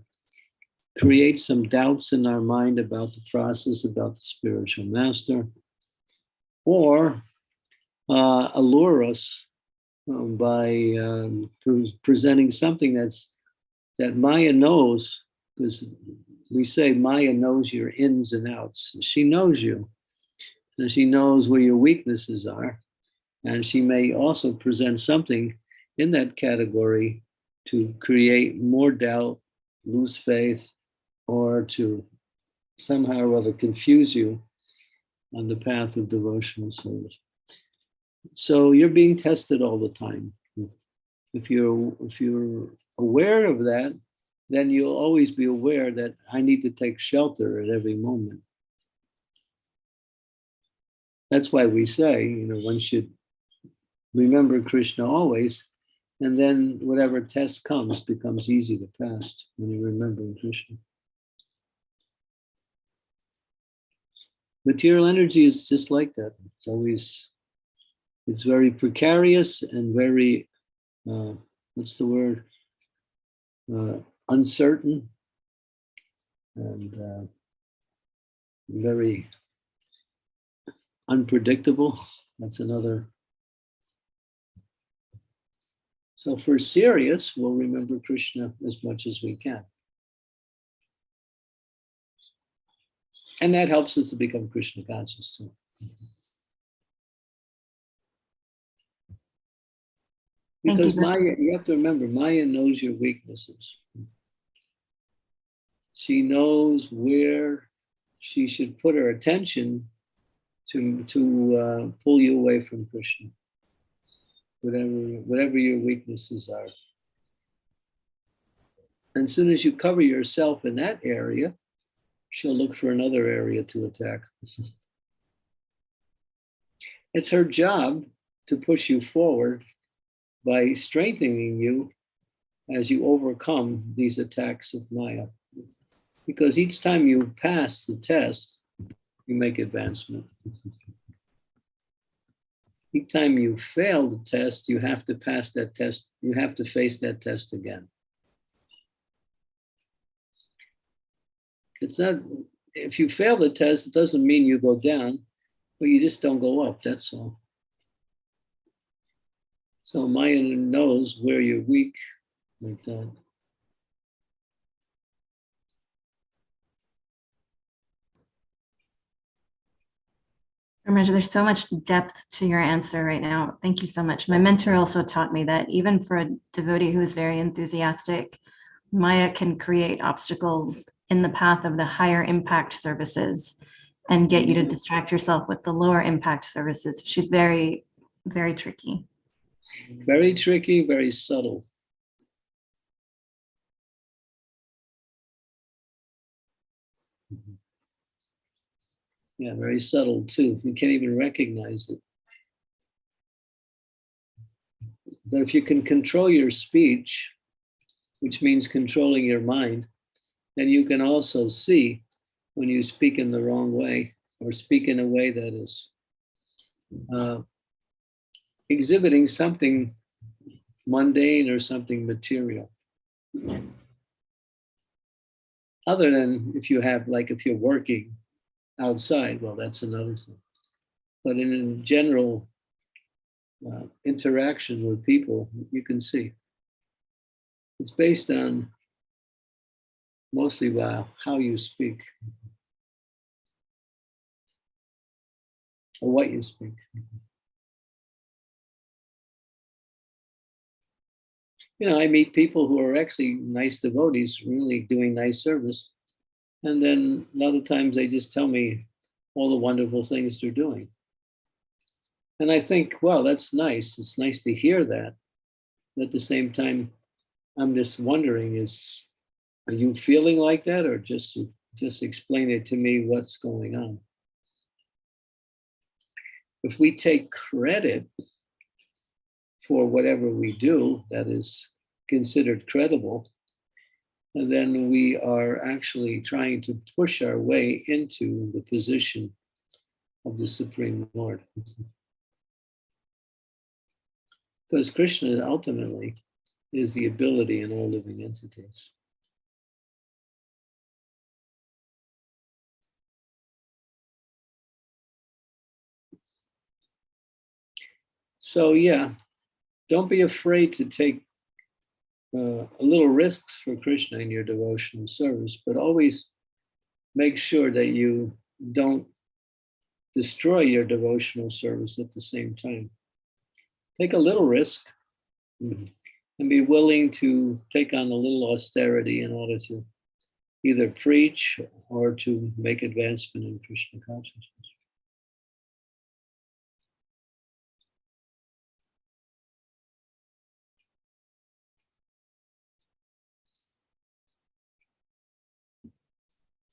create some doubts in our mind about the process, about the spiritual master, or allure us by presenting something that Maya knows, because we say Maya knows your ins and outs. She knows you, and she knows where your weaknesses are, and she may also present something in that category to create more doubt, lose faith, or to somehow or other confuse you on the path of devotional service. So you're being tested all the time. If you're aware of that, then you'll always be aware that I need to take shelter at every moment. That's why we say, one should remember Krishna always, and then whatever test comes becomes easy to pass when you're remembering Krishna. Material energy is just like that. It's very precarious and very, what's the word? Uncertain and very unpredictable. That's another. So if we're serious, we'll remember Krishna as much as we can. And that helps us to become Krishna conscious too. Because Maya, you have to remember, Maya knows your weaknesses. She knows where she should put her attention to pull you away from Krishna. Whatever your weaknesses are. And as soon as you cover yourself in that area, she'll look for another area to attack. It's her job to push you forward by strengthening you as you overcome these attacks of Maya. Because each time you pass the test, you make advancement. Each time you fail the test, you have to pass that test. You have to face that test again. It's not, if you fail the test, it doesn't mean you go down, but you just don't go up, that's all. So Maya knows where you're weak, like that. There's so much depth to your answer right now. Thank you so much. My mentor also taught me that even for a devotee who is very enthusiastic, Maya can create obstacles in the path of the higher impact services and get you to distract yourself with the lower impact services. She's very, very tricky. Very tricky, very subtle. Yeah, very subtle too. You can't even recognize it. But if you can control your speech, which means controlling your mind, then you can also see when you speak in the wrong way or speak in a way that is exhibiting something mundane or something material. Other than if you're working outside, well, that's another thing. But in general interaction with people, you can see. It's based on mostly how you speak or what you speak. I meet people who are actually nice devotees, really doing nice service. And then a lot of times they just tell me all the wonderful things they're doing. And I think, well, that's nice. It's nice to hear that. At the same time, I'm just wondering, are you feeling like that, or just explain it to me what's going on? If we take credit for whatever we do that is considered credible, and then we are actually trying to push our way into the position of the Supreme Lord. Because Krishna ultimately is the ability in all living entities. So yeah, don't be afraid to take a little risks for Krishna in your devotional service, but always make sure that you don't destroy your devotional service at the same time. Take a little risk and be willing to take on a little austerity in order to either preach or to make advancement in Krishna consciousness.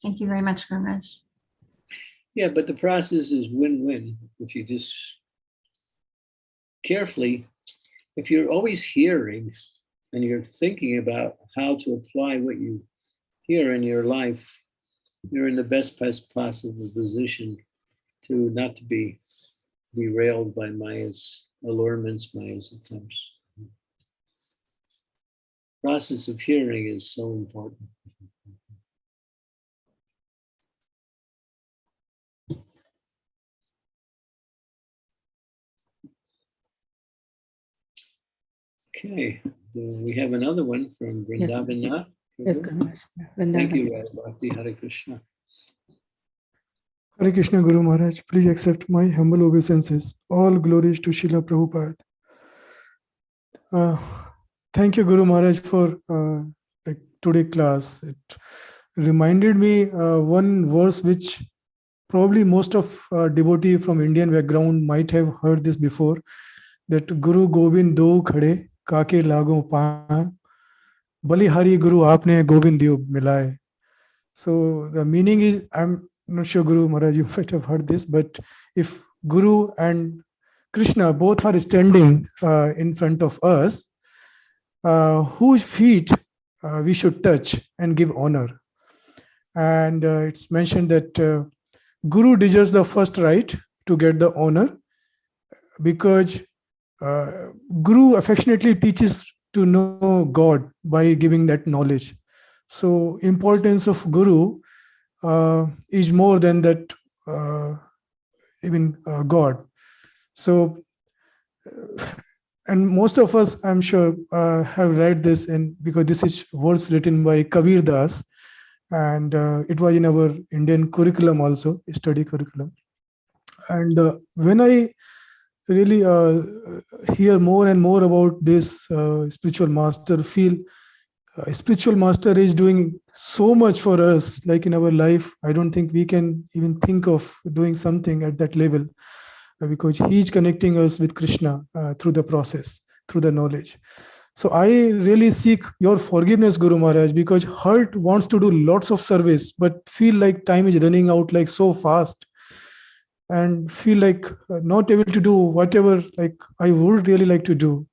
Thank you very much, Guru Maharaj. Yeah, but the process is win-win if you just carefully, if you're always hearing and you're thinking about how to apply what you hear in your life, you're in the best possible position to not to be derailed by Maya's allurements, Maya's attempts. Process of hearing is so important. Okay, we have another one from Yes, Vrindavanath. yes, Guru Maharaj. Yeah, Thank you, Vrindavan. Bhakti. Hare Krishna. Hare Krishna Guru Maharaj, please accept my humble obeisances. All glories to Srila Prabhupada. Thank you, Guru Maharaj, for today class. It reminded me one verse which probably most of devotee from Indian background might have heard this before, that Guru Gobind do khade kake lago pa balihari Guru aapne Gobind diyo milaye. So the meaning is, I'm not sure, Guru Maharaj, you might have heard this, but if Guru and Krishna both are standing in front of us, whose feet we should touch and give honor. And it's mentioned that Guru deserves the first right to get the honor, because Guru affectionately teaches to know God by giving that knowledge. So importance of Guru is more than that, even God. So, and most of us, I'm sure, have read this, and because this is words written by Kabir Das, and it was in our Indian curriculum also, study curriculum. And when I really hear more and more about this spiritual master, feel spiritual master is doing so much for us, like in our life. I don't think we can even think of doing something at that level, because he is connecting us with Krishna through the process, through the knowledge. So I really seek your forgiveness, Guru Maharaj, because heart wants to do lots of service, but feel like time is running out like so fast, and feel like not able to do whatever like I would really like to do,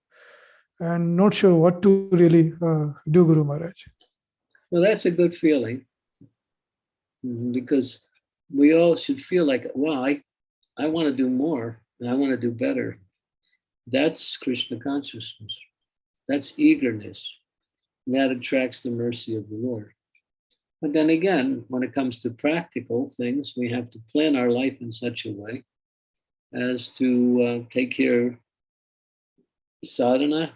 and not sure what to really do, Guru Maharaj. Well, that's a good feeling, because we all should feel like, well, I want to do more and I want to do better. That's Krishna consciousness. That's eagerness. And that attracts the mercy of the Lord. But then again, when it comes to practical things, we have to plan our life in such a way as to take care of sadhana,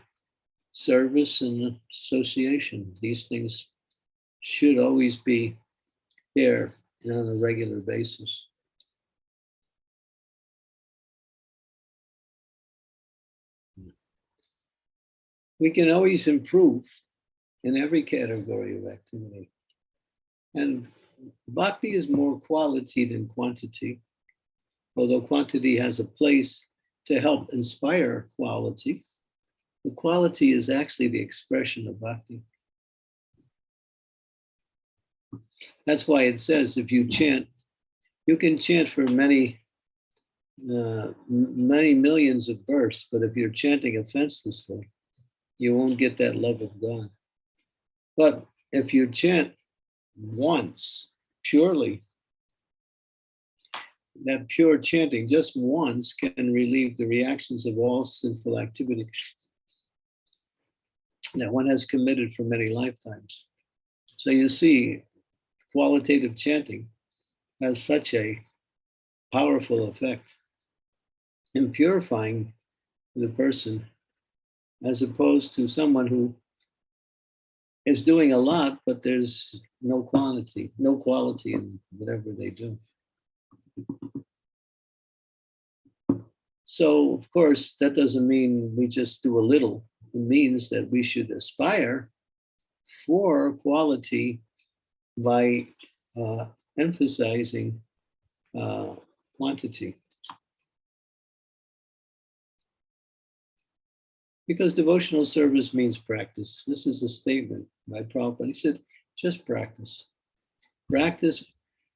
service, and association. These things should always be there on a regular basis. We can always improve in every category of activity. And bhakti is more quality than quantity, although quantity has a place to help inspire quality. The quality is actually the expression of bhakti. That's why it says if you chant, you can chant for many millions of births, but if you're chanting offenselessly, you won't get that love of God. But if you chant once, purely, that pure chanting just once can relieve the reactions of all sinful activity that one has committed for many lifetimes. So you see, qualitative chanting has such a powerful effect in purifying the person, as opposed to someone who is doing a lot, but there's no quality in whatever they do. So, of course, that doesn't mean we just do a little. It means that we should aspire for quality by emphasizing quantity. Because devotional service means practice. This is a statement by Prabhupada. He said, just practice. Practice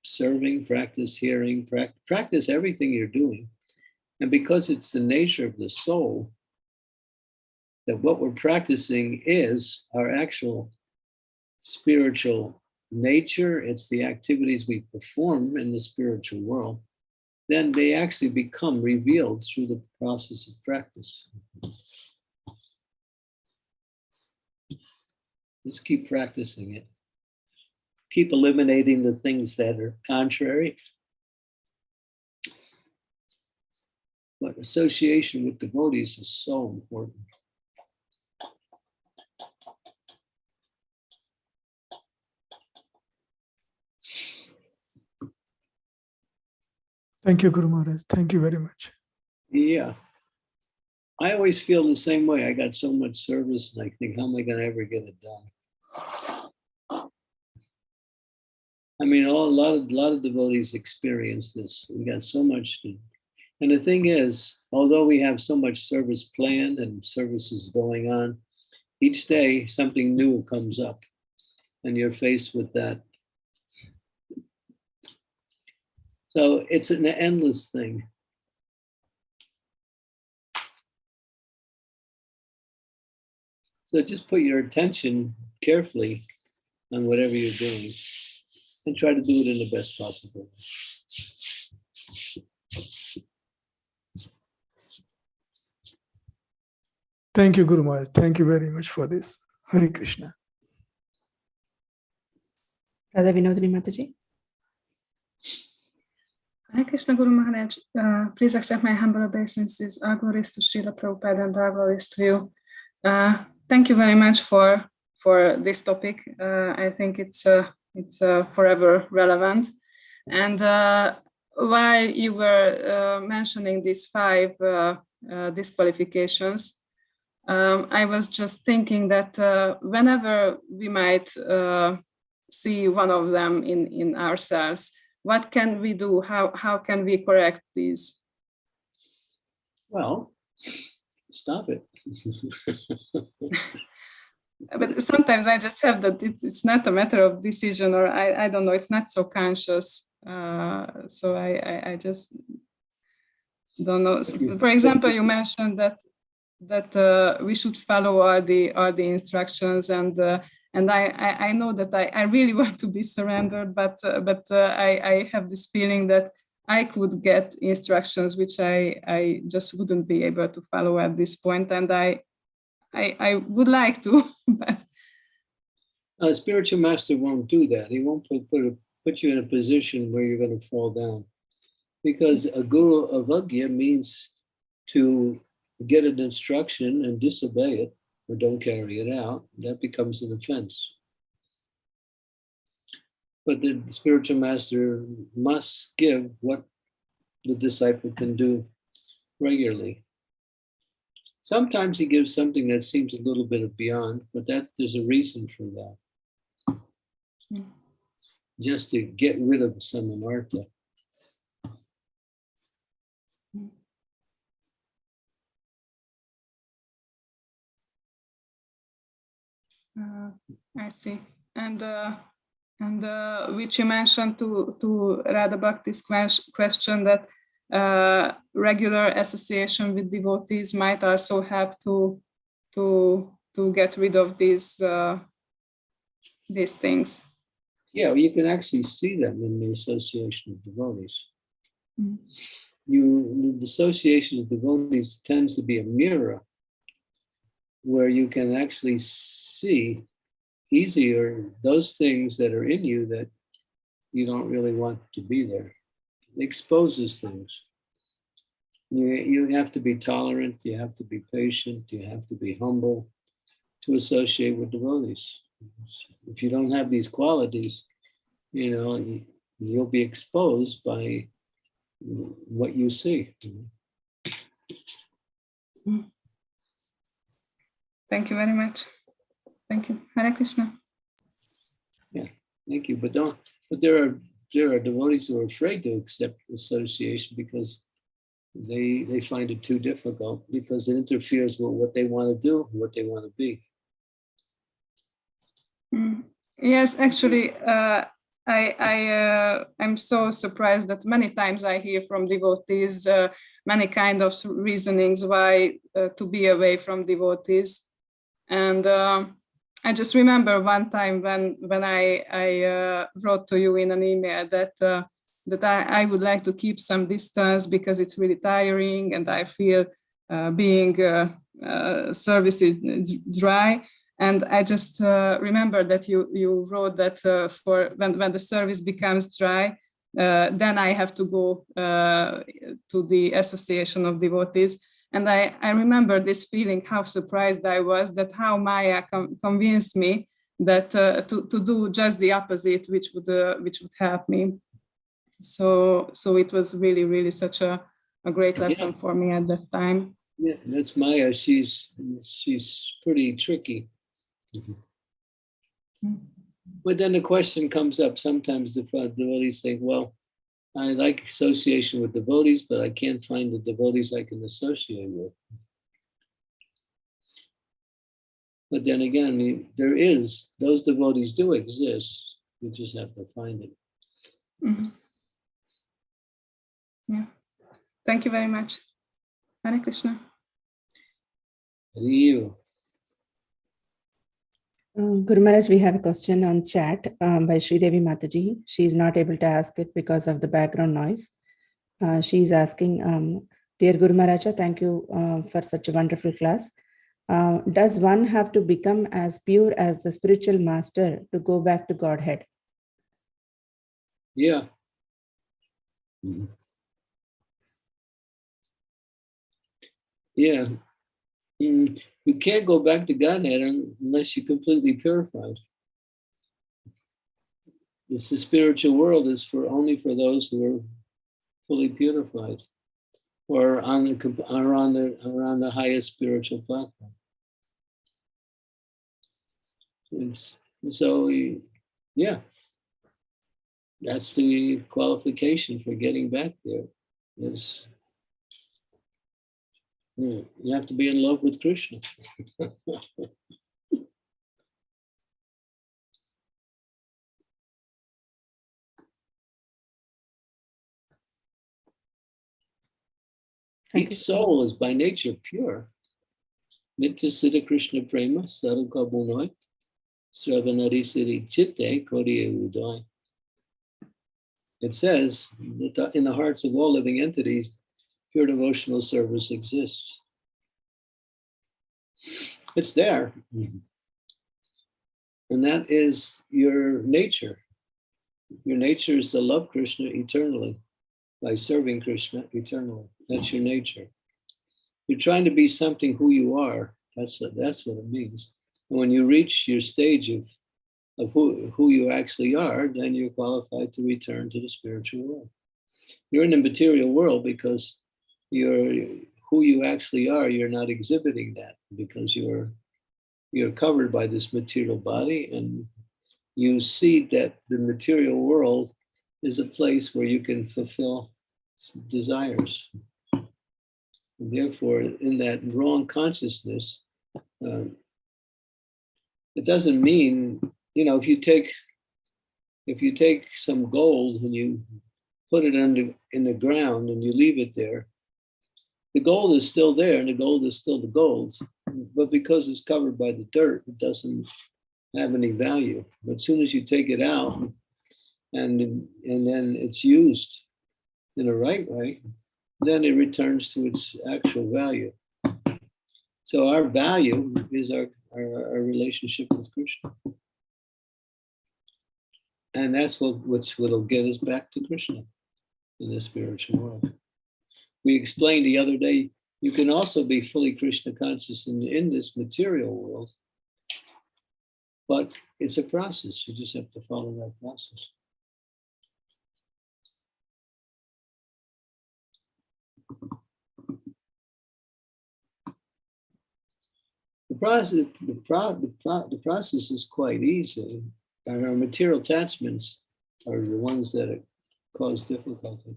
serving, practice hearing, practice everything you're doing. And because it's the nature of the soul, that what we're practicing is our actual spiritual nature. It's the activities we perform in the spiritual world. then they actually become revealed through the process of practice. Just keep practicing it. Keep eliminating the things that are contrary. But association with devotees is so important. Thank you, Guru Maharaj. Thank you very much. Yeah. I always feel the same way. I got so much service and I think, how am I going to ever get it done? I mean, a lot of devotees experience this. We got so much to, and the thing is, although we have so much service planned and services going on, each day something new comes up and you're faced with that. So it's an endless thing. So just put your attention carefully on whatever you're doing and try to do it in the best possible way. Thank you, Guru Maharaj. Thank you very much for this. Hare Krishna. Radha Vinodini Mataji. Hare Krishna, Guru Maharaj. Please accept my humble obeisances. All glories to Srila Prabhupada and all glories to you. Thank you very much for this topic. I think it's forever relevant. And while you were mentioning these 5 disqualifications, I was just thinking that whenever we might see one of them in ourselves, what can we do? How can we correct these? Well, stop it. But sometimes I just have that it's not a matter of decision, or I don't know, it's not so conscious. So I just don't know. For example, you mentioned that we should follow all the instructions, and I know that I really want to be surrendered, but I have this feeling that I could get instructions which I just wouldn't be able to follow at this point, and I would like to, but A spiritual master won't do that. He won't put you in a position where you're going to fall down, because a guru avagya means to get an instruction and disobey it or don't carry it out. That becomes an offense. But the spiritual master must give what the disciple can do regularly. Sometimes he gives something that seems a little bit beyond, but there's a reason for that. Just to get rid of some anartha. I see. And which you mentioned to Radha Bhakti's question that regular association with devotees might also help to get rid of these things. Yeah, well, you can actually see them in the association of devotees. Mm. The association of devotees tends to be a mirror where you can actually see easier those things that are in you that you don't really want to be there. It exposes things. You have to be tolerant, you have to be patient, you have to be humble to associate with devotees. If you don't have these qualities, you'll be exposed by what you see. Thank you very much. Thank you. Hare Krishna. Yeah, thank you. But there are devotees who are afraid to accept association because they find it too difficult, because it interferes with what they want to do, what they want to be. Yes, actually, I'm so surprised that many times I hear from devotees many kind of reasonings why to be away from devotees, and I just remember one time when I wrote to you in an email that that I would like to keep some distance because it's really tiring and I feel being service is dry. And I just remember that you wrote that for when the service becomes dry, then I have to go to the Association of Devotees. And I remember this feeling, how surprised I was that how Maya convinced me that to do just the opposite, which would help me. So it was really, really such a great lesson for me at that time. Yeah, that's Maya. She's pretty tricky. But then the question comes up. Sometimes the devotees think, well, I like association with devotees, but I can't find the devotees I can associate with. But then again, I mean, those devotees do exist. You just have to find it. Mm-hmm. Yeah. Thank you very much. Hare Krishna. You. Guru Maharaj, we have a question on chat by Sridevi Mataji. She is not able to ask it because of the background noise. She is asking, Dear Guru Maharaja, thank you for such a wonderful class. Does one have to become as pure as the spiritual master to go back to Godhead? Yeah. Mm-hmm. Yeah. You can't go back to Godhead unless you're completely purified. The spiritual world is only for those who are fully purified, or on the highest spiritual platform. So, yeah, that's the qualification for getting back there. You have to be in love with Krishna. Each soul is by nature pure. Nitya Siddha Krishna Prema Saruka Bunoi Sravanari Siddhi Chitte Kodiye Udai. It says that in the hearts of all living entities, pure devotional service exists. It's there. And that is your nature. Your nature is to love Krishna eternally by serving Krishna eternally. That's your nature. You're trying to be something who you are. That's what it means. And when you reach your stage of who you actually are, then you're qualified to return to the spiritual world. You're in the material world because who you actually are, you're not exhibiting that because you're covered by this material body, and you see that the material world is a place where you can fulfill desires. And therefore, in that wrong consciousness, it doesn't mean, if you take some gold and you put it in the ground and you leave it there, the gold is still there and the gold is still the gold, but because it's covered by the dirt, it doesn't have any value. But as soon as you take it out and then it's used in the right way, then it returns to its actual value. So our value is our relationship with Krishna. And that's what'll get us back to Krishna in the spiritual world. We explained the other day, you can also be fully Krishna conscious in this material world, but it's a process. You just have to follow that process. The process is quite easy. And our material attachments are the ones that cause difficulty.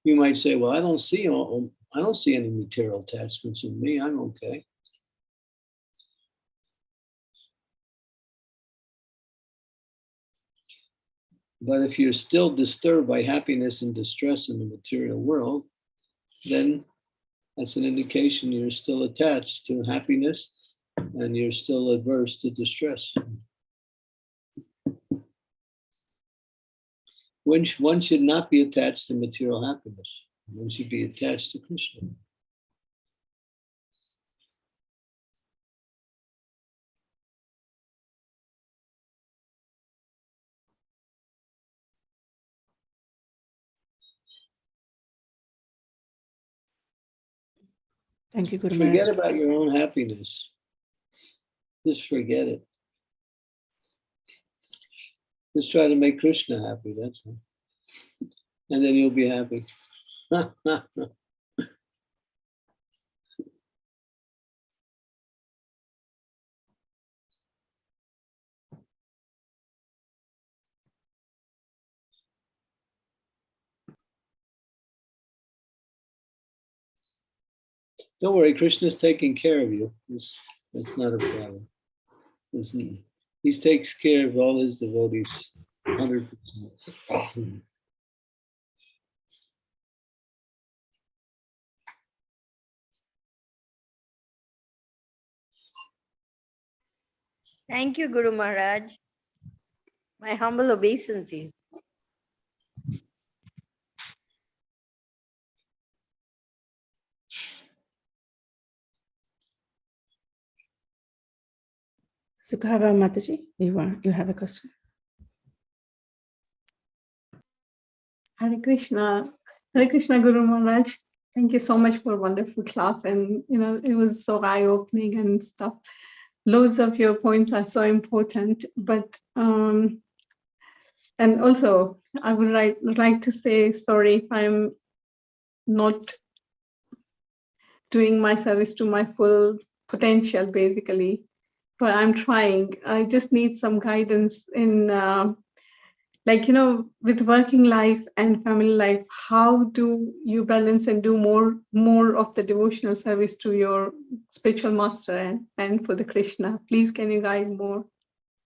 You might say, well, I don't see any material attachments in me. I'm okay. But if you're still disturbed by happiness and distress in the material world, then that's an indication you're still attached to happiness and you're still adverse to distress. One should not be attached to material happiness. One should be attached to Krishna. Thank you, Guru Forget Maharaj. about your own happiness. Just forget it. Just try to make Krishna happy, that's all. And then you'll be happy. Don't worry, Krishna's taking care of you. That's not a problem. He takes care of all his devotees 100%. Thank you, Guru Maharaj. My humble obeisance. Sukhava Mataji, you have a question? Hare Krishna Guru Maharaj. Thank you so much for a wonderful class. And, it was so eye-opening and stuff. Loads of your points are so important. But, and also, I would like to say sorry if I'm not doing my service to my full potential, basically. But I'm trying. I just need some guidance in with working life and family life. How do you balance and do more of the devotional service to your spiritual master and for the Krishna? Please, can you guide more?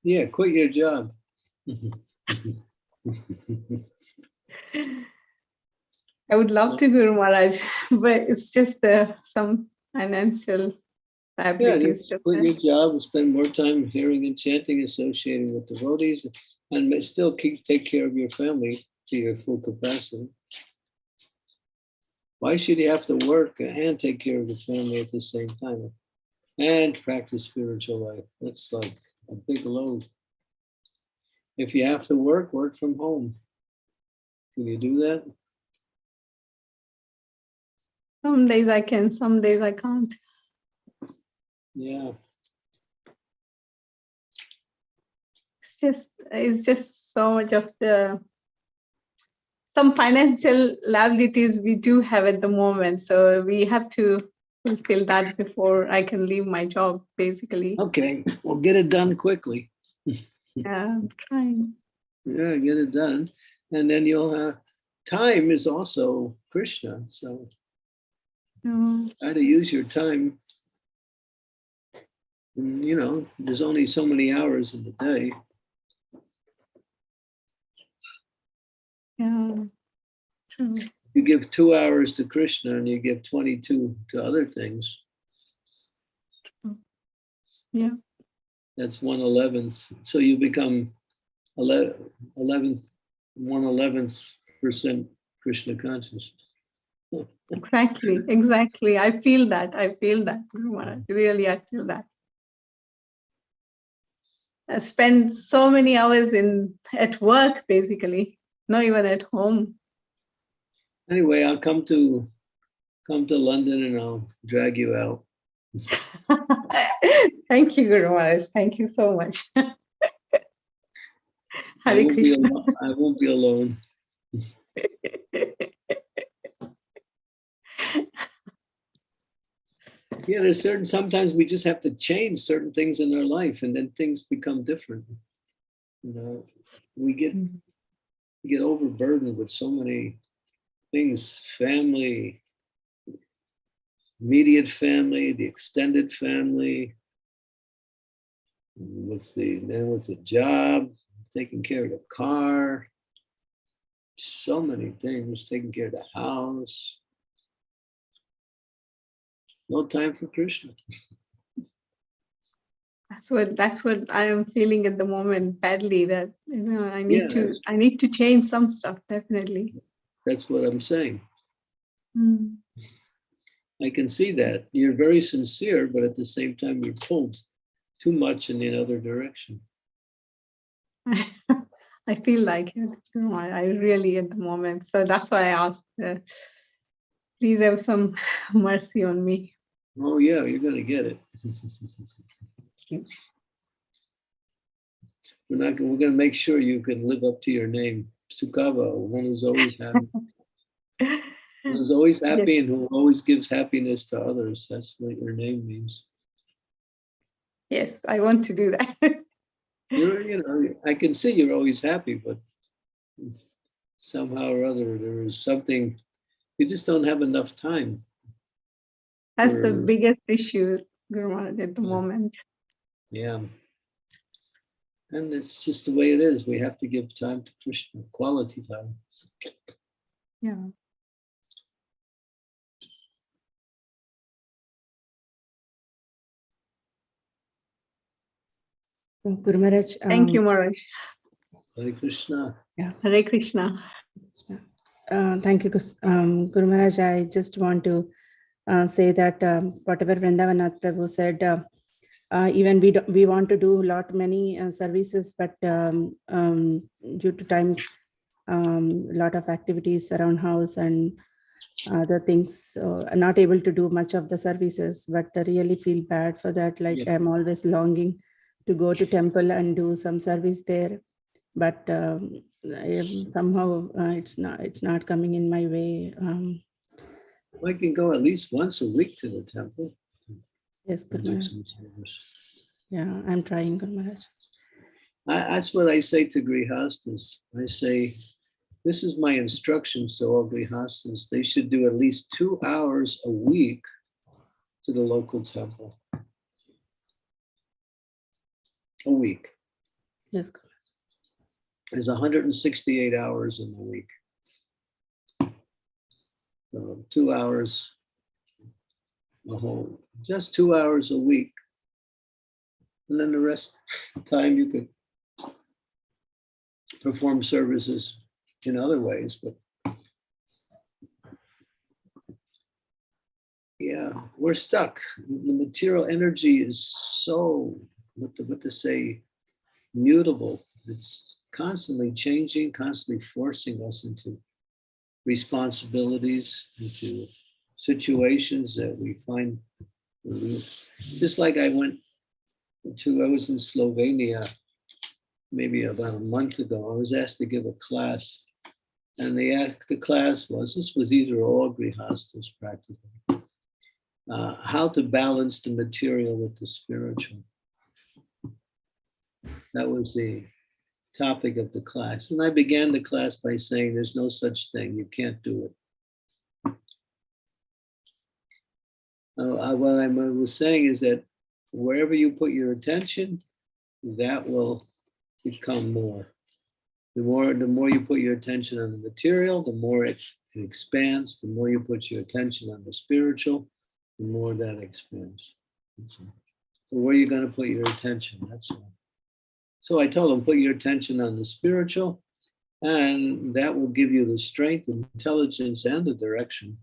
Yeah, quit your job. I would love to, Guru Maharaj, but it's just some financial liabilities. Yeah, quit your job and spend more time hearing and chanting, associating with devotees, and still take care of your family to your full capacity. Why should you have to work and take care of the family at the same time and practice spiritual life? That's like a big load. If you have to work from home. Can you do that? Some days I can, some days I can't. Yeah. It's just so much of some financial liabilities we do have at the moment. So we have to fulfill that before I can leave my job, basically. Okay, well, get it done quickly. Yeah, I'm trying. Yeah, get it done. And then you'll have, time is also Krishna. So try to use your time. And, there's only so many hours in the day. Yeah, true. You give 2 hours to Krishna and you give 22 to other things. Yeah. That's 1/11th. So you become 1/11% Krishna conscious. Exactly. I feel that, Guru Maharaj. Really, I feel that. I spend so many hours at work, basically, not even at home. Anyway, I'll come to London and I'll drag you out. Thank you, Guru Maharaj. Thank you so much. Hare Krishna. I won't be alone. Yeah, sometimes we just have to change certain things in our life and then things become different. We get overburdened with so many things, family, immediate family, the extended family, with the job, taking care of the car, so many things, taking care of the house. No time for Krishna. that's what I am feeling at the moment badly, that I need Yeah, to change some stuff, definitely. that's what I'm saying. Mm. I can see that. You're very sincere, but at the same time, you're pulled too much in the other direction. I feel like it. I really at the moment. So that's why I asked, please have some mercy on me. Oh, yeah, you're going to get it. We're going to make sure you can live up to your name, Sukava, one who's always happy. Who's always happy and who always gives happiness to others. That's what your name means. Yes, I want to do that. I can see you're always happy, but somehow or other, there is something, you just don't have enough time. That's the biggest issue, Guru Maharaj, at the moment. Yeah. And it's just the way it is. We have to give time to Krishna, quality time. Yeah. Guru Maharaj. Thank you, Maharaj. Hare Krishna. Yeah. Hare Krishna. Thank you, Guru Maharaj. I just want to say that whatever Vrindavanath Prabhu said, even we want to do many services, but due to time, lot of activities around house and other things, I'm not able to do much of the services, but I really feel bad for that. Like, Yeah. I'm always longing to go to temple and do some service there, but somehow it's not coming in my way. I can go at least once a week to the temple. Yes, Guru Maharaj. Yeah, I'm trying, Guru Maharaj. That's what I say to Grihastas. I say, this is my instructions to all Grihastas. They should do at least 2 hours a week to the local temple. A week. Yes, Guru Maharaj. There's 168 hours in the week. So 2 hours a whole, just 2 hours a week. And then the rest of the time you could perform services in other ways, but yeah, we're stuck. The material energy is so, what to say, mutable. It's constantly changing, constantly forcing us into responsibilities, into situations that we find, just like I was in Slovenia maybe about a month ago. I was asked to give a class, and the class was, these are all Grihastas practically, how to balance the material with the spiritual. That was the topic of the class. And I began the class by saying, there's no such thing, you can't do it. What I was saying is that wherever you put your attention, that will become more. The more you put your attention on the material, the more it expands. The more you put your attention on the spiritual, the more that expands. So where are you going to put your attention? That's all. So I told them, put your attention on the spiritual, and that will give you the strength, intelligence, and the direction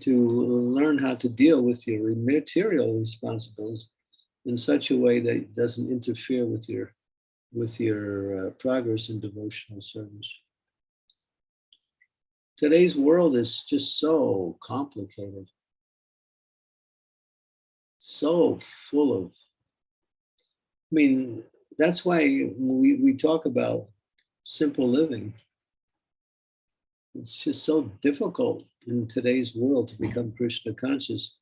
to learn how to deal with your material responsibilities in such a way that it doesn't interfere with your progress in devotional service. Today's world is just so complicated, so full of, that's why we talk about simple living. It's just so difficult in today's world to become Krishna conscious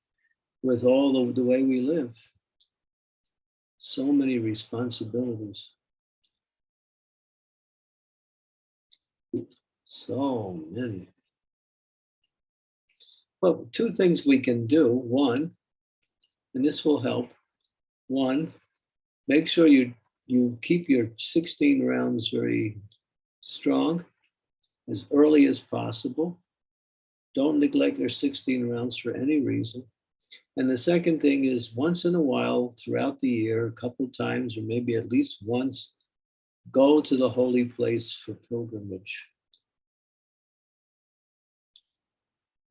with all the way we live. So many responsibilities. So many. Well, 2 things we can do. One, and this will help. One, make sure you keep your 16 rounds very strong as early as possible. Don't neglect your 16 rounds for any reason. And the second thing is once in a while throughout the year, a couple times, or maybe at least once, go to the holy place for pilgrimage.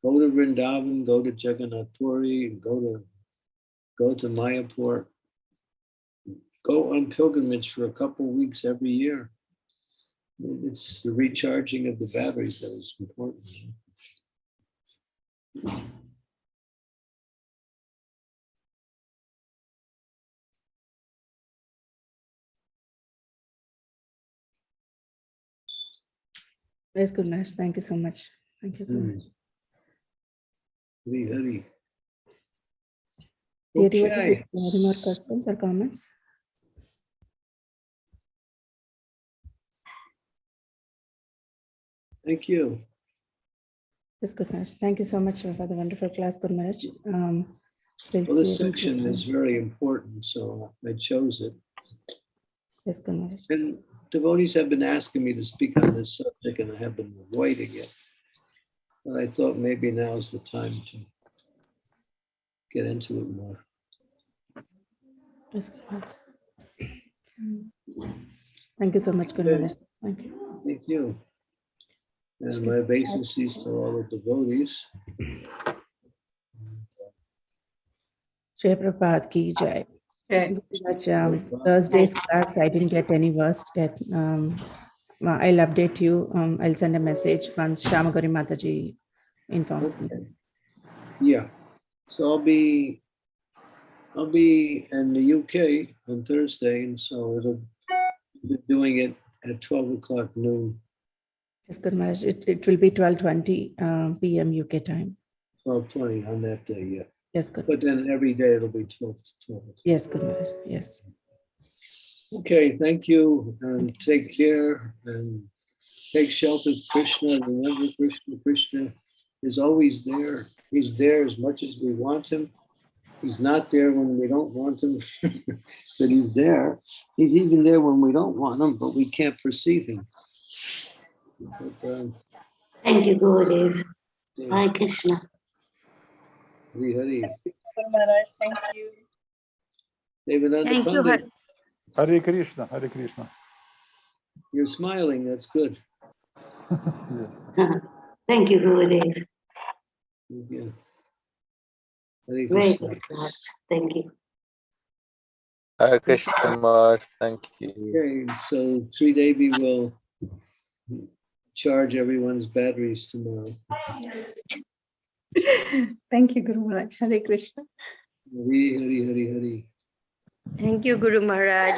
Go to Vrindavan, go to Jagannath Puri, go to Mayapur. Go on pilgrimage for a couple weeks every year. It's the recharging of the batteries that is important. Yes, Guru Maharaj. Thank you so much. Thank you, Guru Maharaj. Hari Hari. Dear devotees, Okay. if you have any more questions or comments? Thank you. Yes, Guru Maharaj. Thank you so much for the wonderful class, Guru Maharaj. We'll Well, this see you section again. is very important, so I chose it. Yes, Guru Maharaj. And devotees have been asking me to speak on this subject, and I have been avoiding it. But I thought maybe now is the time to get into it more. Yes, Guru Maharaj. Thank you so much, Guru Maharaj. Thank you. Thank you. And my obeisances to all the devotees. Shri Prabhupada ki jai. Okay. Guru Maharaj, Thursday's class, I didn't get any verse yet. I'll update you. I'll send a message once Shamagari Mataji informs me. Okay. Yeah. So I'll be in the UK on Thursday, and so it'll be doing it at 12 o'clock noon, Yes, Guru Maharaj. It will be 12:20 p.m. UK time. 12:20 on that day, yeah. Yes, Guru. But then every day it'll be 12 to 12. Yes, Guru Maharaj. Yes. Okay, thank you, and take care, and take shelter of Krishna. Remember, Krishna is always there. He's there as much as we want him. He's not there when we don't want him, but he's there. He's even there when we don't want him, but we can't perceive him. But, Thank you, Gurudev. yeah, Hare Krishna. Hari Hari. Guru Maharaj, thank you. Devananda Thank you. Pandit, Hare Krishna, Hare Krishna. you're smiling. That's good. Thank you, Gurudev. Yeah. Hare Very Krishna. good class. Thank you. Hare Krishna Maharaj, thank you. Okay, so Sri Devi will charge everyone's batteries tomorrow. Thank you, Guru Maharaj. Hare Krishna. Hari Hari Hari Hari. Thank you, Guru Maharaj.